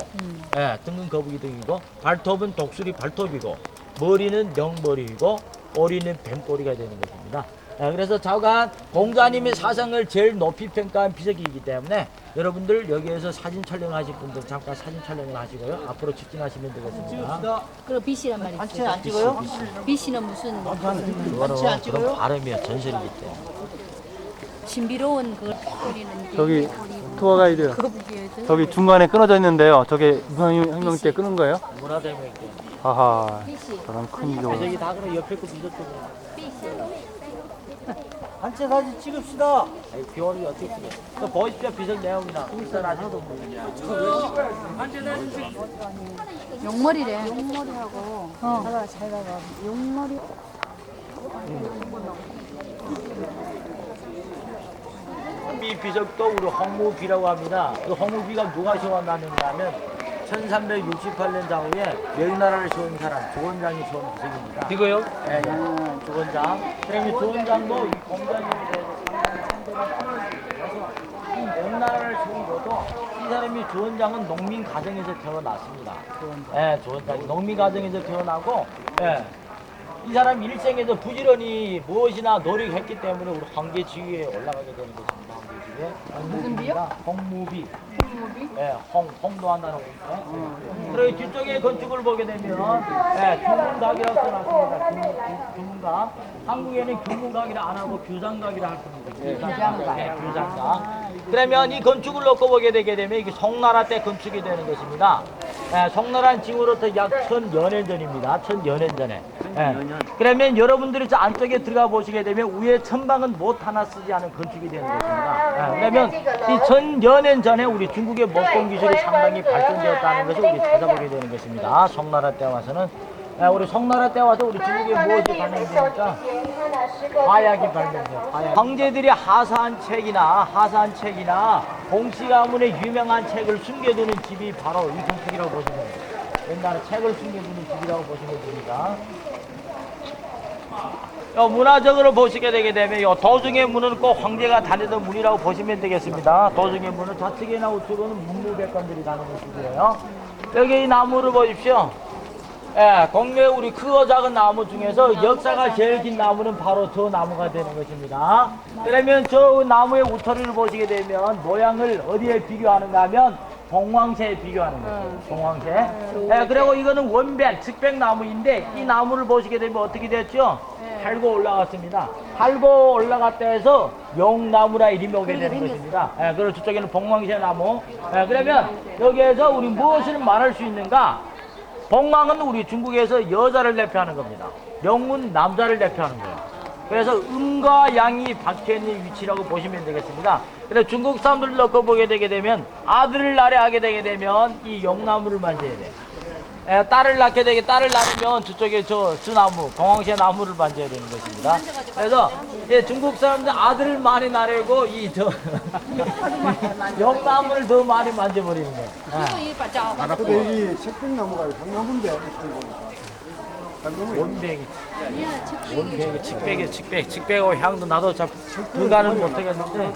등은 거북이 등이고, 발톱은 독수리 발톱이고, 머리는 명머리이고, 꼬리는 뱀꼬리가 되는 것입니다. 그래서 좌우간 공자님의 사상을 제일 높이 평가한 비석이기 때문에 여러분들 여기에서 사진 촬영하실 분들 잠깐 사진 촬영을 하시고요. 앞으로 직진하시면 되겠습니다. 그럼 비씨란 말이 단체 안 찍어요? 비씨는 무슨 단체 안 찍어요? 그런 발음이야 전설이기 때문에. 신비로운 그 거리는 저기 투어 가이드 저기 중간에 끊어져 있는데요. 저게 문화혁명 때 끊은 거예요? 문화대혁명 때. 아하, 저런 큰 이거. 저기 다 그럼 옆에 거 비석도. 단체 사진 찍읍시다. 비원이 어떻게 찍어? 또 보십시오 비석 내용이나 울산 아직도 용머리래. 용머리하고 잘 봐봐. 용머리. 이 비석도 우리 홍무비라고 합니다. 그 홍무비가 누가 세워놨느냐 하면 1368년 좌우에 명나라를 세운 사람 조원장이 세운 비석입니다. 이거요? 네, 조원장. 그러면 조원장도 이 공자님에 대해서 그래서 이 명나라를 세운 것도 이 사람이 조원장은 농민 가정에서 태어났습니다. 네, 조원장이 농민 가정에서 태어나고, 이 사람 일생에서 부지런히 무엇이나 노력했기 때문에 우리 황제 지위에 올라가게 되는 것입니다. 무슨 비요? 홍무비. 예, 홍도 한다는 거죠. 그리고 뒤쪽에 건축을 보게 되면, 규문각이라고 써놨습니다. 규문각. 한국에는 규문각이라 안 하고 규장각이라 할 겁니다. 규장각. 규장각. 그러면 이 건축을 놓고 보게 되게 되면 이게 송나라 때 건축이 되는 것입니다. 송나라는 지금으로부터 약 1000여년 전입니다. 1000여년 전에. 그러면 여러분들이 저 안쪽에 들어가 보시게 되면 위에 천방은 못 하나 쓰지 않은 건축이 되는 것입니다. 그러면 이 1000여년 전에 우리 중국의 목공 기술이 상당히 발전되었다는 것을 우리 찾아보게 되는 것입니다. 송나라 때 와서는 우리 송나라 때 와서 우리 중국에 무엇이 발명되니까 화약이 발명돼요. 황제들이 하사한 책이나 공씨 가문의 유명한 책을 숨겨두는 집이 바로 이 건축이라고 보시면 돼요. 옛날에 책을 숨겨두는 집이라고 보시면 됩니다. 문화적으로 보시게 되게 되면 요 도중의 문은 꼭 황제가 다니던 문이라고 보시면 되겠습니다. 도중의 문은 좌측이나 우측은 문무백관들이 다니는 곳이에요. 여기 이 나무를 보십시오. 예, 동네 우리 크고 작은 나무 중에서 역사가 제일 긴 나무는 바로 저 나무가 되는 것입니다. 그러면 저 나무의 우터리를 보시게 되면 모양을 어디에 비교하는가 하면 봉황새에 비교하는 거죠. 봉황새. 예, 그리고 이거는 원백, 측백나무인데 이 나무를 보시게 되면 어떻게 됐죠? 팔고 올라갔습니다. 팔고 올라갔다 해서 용나무라 이름이 오게 되는 것입니다. 예, 그리고 저쪽에는 봉황새 나무. 예, 그러면 여기에서 우리 무엇을 말할 수 있는가? 봉황은 우리 중국에서 여자를 대표하는 겁니다. 영은 남자를 대표하는 거예요. 그래서 음과 양이 박혀있는 위치라고 보시면 되겠습니다. 그래서 중국 사람들 놓고 보게 되게 되면 아들을 낳게 되게 되면 이 용나무를 만져야 돼요. 딸을 낳게 되게 딸을 낳으면 저쪽에 저 나무, 봉황새 나무를 만져야 되는 것입니다. 그래서 중국 사람들 아들을 많이 낳으려고 이 용나무를 더 많이 만져버리는 거예요. 근데 이 측백나무가 강나무인데 원백이 측백하고 향도 나도 잘 불가는 못하겠는데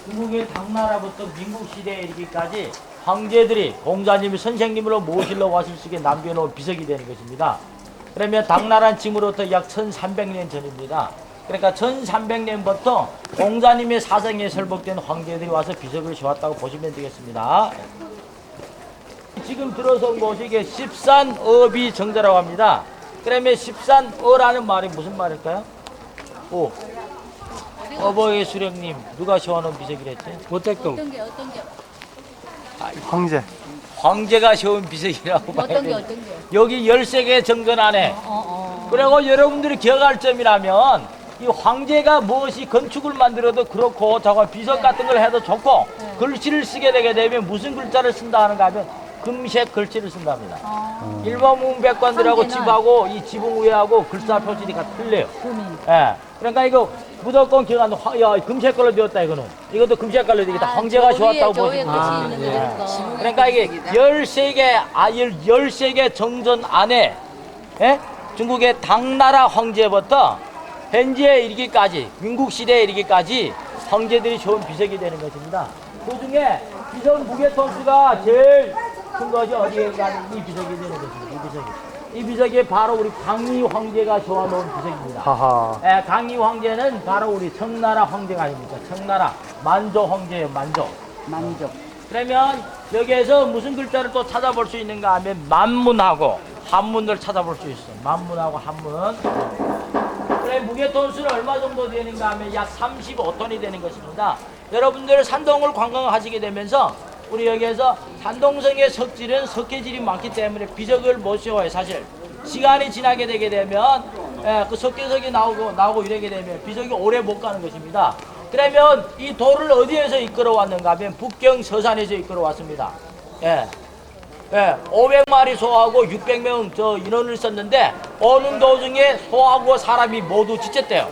중국의 당나라부터 민국 시대에 이르기까지 황제들이 공자님이 선생님으로 모시려고 왔을 적에 남겨놓은 비석이 되는 것입니다. 그러면 당나라는 지금으로부터 약 1300년 전입니다. 그러니까 1300년부터 공자님의 사상에 설복된 황제들이 와서 비석을 세웠다고 보시면 되겠습니다. 지금 들어서 온 곳이 이게 십산어비 정자라고 합니다. 그러면 십산어라는 말이 무슨 말일까요? 오. 어버이 수령님 누가 세워놓은 비석이랬지? 모택동. 어떤 게? 황제. 황제가 세운 비석이라고 봐야 어떤 게 돼요. 어떤 게? 여기 13개 정전 안에 그리고 여러분들이 기억할 점이라면 이 황제가 무엇이 건축을 만들어도 그렇고 저거 비석 같은 걸 해도 좋고 글씨를 쓰게 되게 되면 무슨 글자를 쓴다 하는가 하면 금색 글씨를 쓴답니다. 일반 문백관들하고 집하고 이 지붕 위하고 글자 표시가 틀려요. 예. 그러니까 이거 무조건 기억한다. 야, 금색 걸로 되었다 이거는. 이것도 금색 걸로 되겠다. 황제가 좋았다고 보시면 됩니다. 그러니까 이게 13개 정전 안에 중국의 당나라 황제부터 현재에 이르기까지 민국 시대에 이르기까지 황제들이 세운 비석이 되는 것입니다. 그 중에 비석 무게 톤수가 제일 큰 것이 어디에 가는 이 비석이 되는 것입니다. 이 비석이 바로 우리 강희 황제가 세워놓은 비석입니다. 하하. 강희 황제는 바로 우리 청나라 황제가 아닙니까? 청나라 만조 황제예요. 만조. 그러면 여기에서 무슨 글자를 또 찾아볼 수 있는가 하면 만문하고 한문을 찾아볼 수 있어요. 만문하고 한문. 그래 무게 톤수는 얼마 정도 되는가 하면 약 35톤이 되는 것입니다. 여러분들 산동을 관광하시게 되면서 우리 여기에서 산동성의 석질은 석회질이 많기 때문에 비석을 못 세워요. 사실 시간이 지나게 되게 되면 그 석회석이 나오고 이러게 되면 비석이 오래 못 가는 것입니다. 그러면 이 돌을 어디에서 이끌어 왔는가 하면 북경 서산에서 이끌어 왔습니다. 500마리 소하고 600명 저 인원을 썼는데 오는 도중에 소하고 사람이 모두 지쳤대요.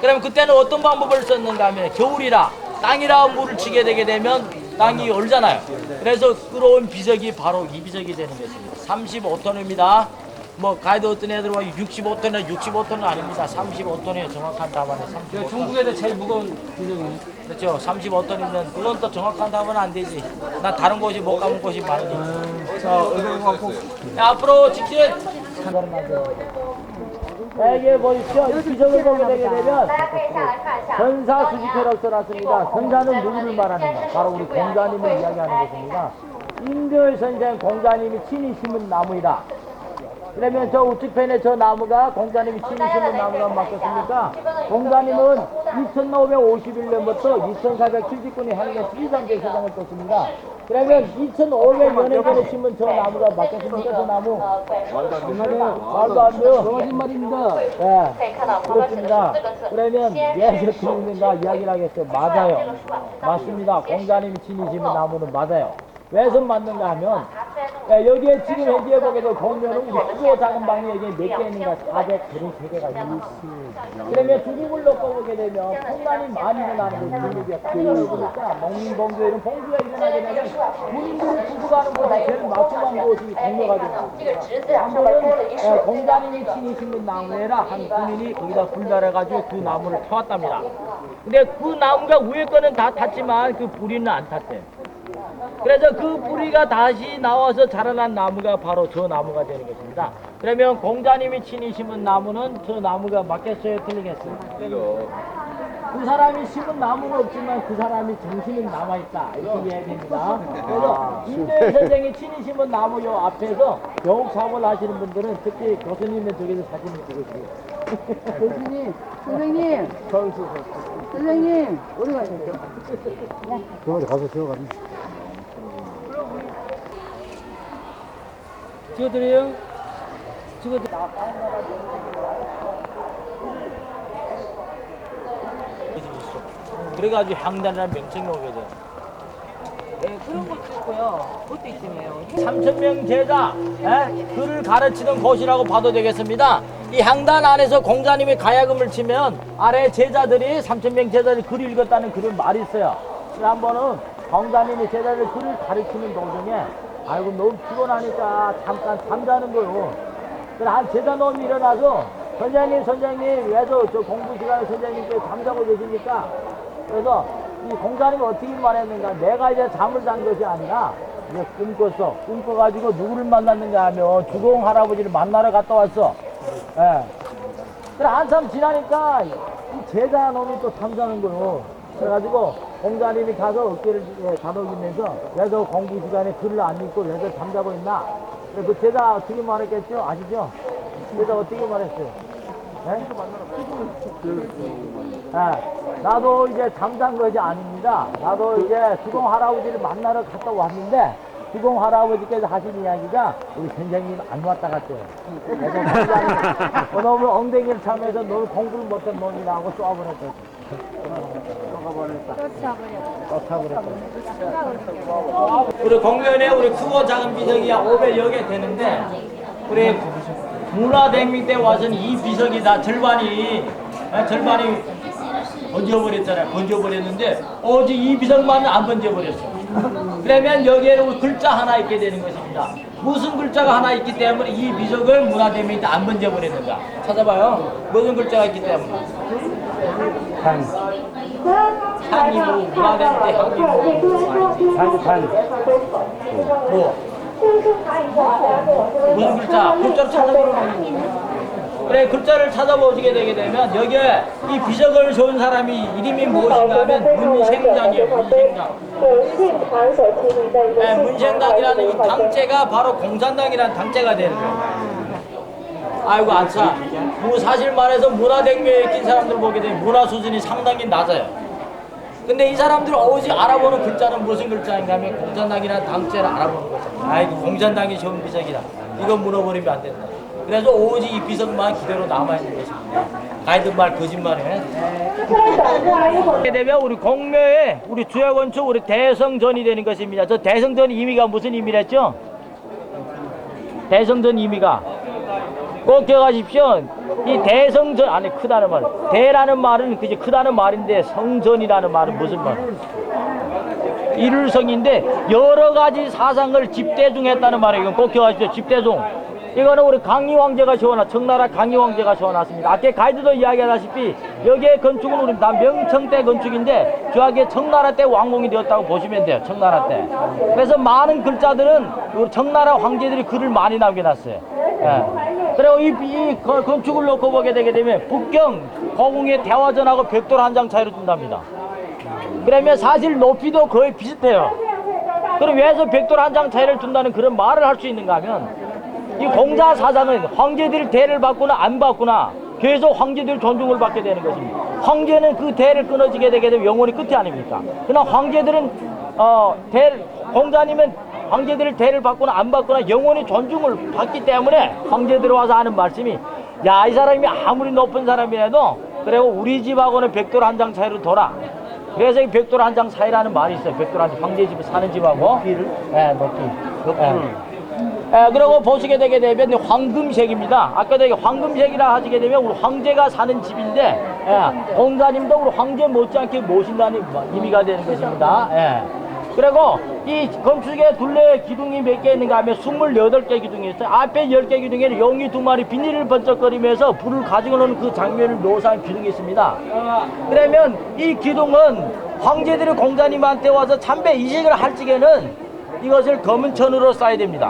그러면 그때는 어떤 방법을 썼는가 하면 겨울이라 땅이라 물을 치게 되게 되면 땅이 얼잖아요. 그래서 끌어온 비석이 바로 이 비석이 되는 것입니다. 35톤입니다. 뭐 가이드 어떤 애들 와 65톤이나 65톤은 아닙니다. 35톤이에요. 정확한 답안에 35톤. 중국에서 제일 무거운 비석이. 그렇죠. 35톤이면 그건 또 정확한 답은 안 되지. 나 다른 곳이 못 가본 곳이 많으니까. 자, 의견 앞으로 직진. 여기 보십시오. 이 비석을 보게 되게 되면 전사 수직회라고 써놨습니다. 전사는 누구를 말하는가? 바로 우리 공자님을 이야기하는 것입니다. 인도의 선생 공자님이 친히 심은 나무이다. 그러면 저 우측편에 저 나무가 공자님이 친히 심은 나무가 맞겠습니까? 공자님은 2551년부터 2479년에 하는 시상제 세상을 떴습니다. 그러면 2500년 전에 심은 저 나무가 맞겠습니까? 저 나무? 말도 안 돼요. 거짓말입니다. 그렇습니다. 그러면 왜 틀리는가 이야기를 하겠어요. 맞아요. 맞습니다. 공자님이 친히 심은 나무는 맞아요. 왜 맞는가 하면 여기에 지금 현재 보게 되면 보면은 우리 크고 작은 방이 여기 몇 개 있는가 433개가 있습니다. 그러면 중국을 놓고 보게 되면 풍란이 많이 일어나는 거예요. 중국이 풍란을 보니까 농민봉주 이런 봉주가 일어나게 되면 군인들이 두고 가는 곳이 제일 막중한 곳이 공로가 됩니다. 한 번은 공자님이 친히심은 나무에라 한 군인이 거기다 불달아가지고 그 나무를 태웠답니다. 근데 그 나무가 위에 거는 다 탔지만 그 뿌리는 안 탔대. 그래서 그 뿌리가 다시 나와서 자라난 나무가 바로 저 나무가 되는 것입니다. 그러면 공자님이 친히 심은 나무는 저 나무가 맞겠어요? 틀리겠어요? 그 사람이 심은 나무는 없지만 그 사람이 정신은 남아있다 이렇게 이야기합니다. 그래서 임도현 선생이 친히 심은 나무 요 앞에서 영업 사업을 하시는 분들은 특히 교수님의 저기서 사진을 찍으시고 교수님, 선생님, 선생님, 어디 가세요? 저기 가서 세워가네. 찍어드려요? 찍어드려요? 그래가지고 향단이라는 명칭이 오게 돼요. 네, 그런 것도 있고요. 그것도 있잖아요. 3,000명 제자, 그를 가르치는 곳이라고 봐도 되겠습니다. 이 향단 안에서 공자님이 가야금을 치면 아래 제자들이 3,000명 제자들이 글을 읽었다는 그런 말이 있어요. 지난번은 공자님이 제자들 글을 가르치는 도중에 아이고 너무 피곤하니까 잠깐 잠자는 거요. 그래서 한 제자 놈이 일어나서 선생님 왜도 저 공부 시간에 선생님께 잠자고 계십니까? 그래서 이 공자님이 어떻게 말했는가? 내가 이제 잠을 잔 것이 아니라 이제 꿈꿨어. 꿈꿔가지고 누구를 만났는가 하면 주공 할아버지를 만나러 갔다 왔어. 예. 그래 한참 지나니까 이 제자 놈이 또 잠자는 거요. 그래가지고 공자님이 가서 어깨를 다독이면서 왜 저 공부 시간에 글을 안 읽고 왜 저 잠자고 있나? 그래 그 제자 어떻게 말했겠죠? 아시죠? 제자 어떻게 말했어요? 네? 나도 이제 잠잔 것이 아닙니다. 나도 이제 주공 할아버지를 만나러 갔다 왔는데 주공 할아버지께서 하신 이야기가 우리 선생님 안 왔다 갔대요. 그래서 너무 엉덩이를 차면서 너무 공부를 못한 놈이라고 쏘아버렸대. 우리 공연에 우리 크고 작은 비석이 500여 개 되는데 우리 문화대혁명 때 와서는 이 비석이 다 절반이 번져버렸잖아요. 번져버렸는데 오직 이 비석만 안 번져버렸어. 그러면 여기에는 우리 글자 하나 있게 되는 것입니다. 무슨 글자가 하나 있기 때문에 이 비석을 문화대혁명 때 안 번져버렸는가? 찾아봐요. 무슨 글자가 있기 때문에. 향이 뭐 문화대혁명 때 향이 뭐 무슨 글자? 글자를 찾아보는 그래 글자를 찾아보시게 되게 되면 여기에 이 비석을 준 사람이 이름이 무엇인가 하면 문생당이에요. 문생당. 문생당이라는 이 당제가 바로 공산당이라는 당제가 되는 거예요. 아이고 안차. 사실 말해서 문화대혁명에 낀 사람들 보게 되면 문화 수준이 상당히 낮아요. 근데 이 사람들은 오직 알아보는 글자는 무슨 글자인가 하면 공산당이라는 당제를 알아보는 거죠. 아이고 공산당이 좋은 비석이다. 이건 물어버리면 안 된다. 그래서 오직 이 비석만 그대로 남아있는 것입니다. 가이드 말 거짓말해. 이렇게 되면 우리 공묘에 우리 주야건축 우리 대성전이 되는 것입니다. 저 대성전 의미가 무슨 의미랬죠? 대성전 의미가 꼭 기억하십시오. 이 대성전 아니 크다는 말. 대라는 말은 그저 크다는 말인데 성전이라는 말은 무슨 말? 일성인데 여러 가지 사상을 집대중했다는 말이에요. 이건 꼭 기억하십시오. 집대중. 이거는 우리 강희 왕제가 지어놨, 청나라 강희 왕제가 지어놨습니다. 아까 가이드도 이야기하다시피 여기에 건축은 우리 다 명청 때 건축인데 저하게 청나라 때 완공이 되었다고 보시면 돼요. 청나라 때. 그래서 많은 글자들은 우리 청나라 황제들이 글을 많이 남겨놨어요. 예. 그리고 이 건축을 놓고 보게 되게 되면 북경 고궁의 대화전하고 벽돌 한 장 차이로 준답니다. 그러면 사실 높이도 거의 비슷해요. 그럼 왜서 벽돌 한 장 차이를 준다는 그런 말을 할 수 있는가 하면 이 공자 사상은 황제들이 대를 받거나 안 받거나 계속 황제들 존중을 받게 되는 것입니다. 황제는 그 대를 끊어지게 되게 되면 영원히 끝이 아닙니까? 그러나 황제들은 공자님은 황제들을 대를 받거나 안 받거나 영원히 존중을 받기 때문에 황제들 와서 하는 말씀이 야, 이 사람이 아무리 높은 사람이라도 그리고 우리 집하고는 벽돌 한 장 차이로 돌아. 그래서 이 벽돌 한 장 차이라는 말이 있어요. 벽돌 한 장, 황제 집에 사는 집하고 높이를? 네, 높이. 그리고 보시게 되게 되면 황금색입니다. 아까도 황금색이라 하시게 되면 우리 황제가 사는 집인데 공자님도 우리 황제 못지않게 모신다는 의미가 되는 것입니다. 그리고 이 건축의 둘레 기둥이 몇 개 있는가 하면 28개 기둥이 있어요. 앞에 10개 기둥에는 용이 2마리 비닐을 번쩍거리면서 불을 가지고 노는 그 장면을 묘사한 기둥이 있습니다. 그러면 이 기둥은 황제들이 공자님한테 와서 참배 이식을 할 적에는 이것을 검은 천으로 쌓아야 됩니다.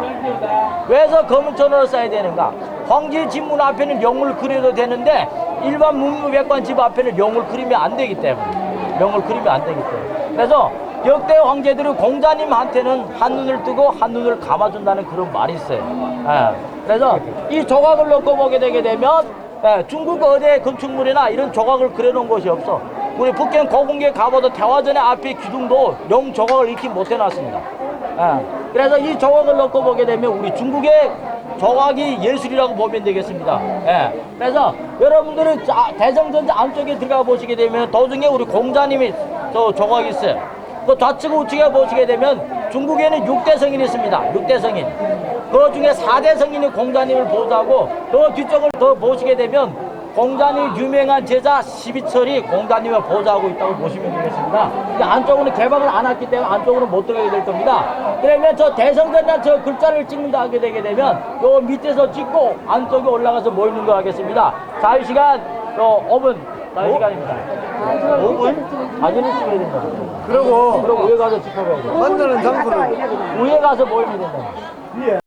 왜서 검은 천으로 쌓아야 되는가? 황제 집문 앞에는 용을 그려도 되는데 일반 문무백관 집 앞에는 용을 그리면 안 되기 때문에 그래서 역대 황제들이 공자님한테는 한눈을 뜨고 한눈을 감아준다는 그런 말이 있어요. 그래서 이 조각을 놓고 보게 되게 되면 중국 어디에 건축물이나 이런 조각을 그려놓은 곳이 없어. 우리 북경 고궁계 가봐도 태화전의 앞에 기둥도 용 조각을 익히 못 해놨습니다. 그래서 이 조각을 놓고 보게 되면 우리 중국의 조각이 예술이라고 보면 되겠습니다. 그래서 여러분들은 대성전자 안쪽에 들어가 보시게 되면 도중에 우리 공자님이 저 조각이 있어요. 그 좌측 우측에 보시게 되면 중국에는 6대 성인이 있습니다. 6대 성인. 그 중에 4대 성인이 공자님을 보좌하고 그 뒤쪽을 더 보시게 되면 공자님 유명한 제자 시비철이 공자님을 보좌하고 있다고 보시면 되겠습니다. 안쪽으로는 개방을 안 했기 때문에 안쪽으로 못 들어가게 될 겁니다. 그러면 저 대성전이나 저 글자를 찍는다 하게 되게 되면 요 밑에서 찍고 안쪽에 올라가서 모이는 거 하겠습니다. 자유시간 5분 자유시간입니다. 5분? 사진을 찍어야 된다. 그리고 위에 가서 찍어봐야 돼. 만나는 장소는 위에 가서 모이면 된다. 위에.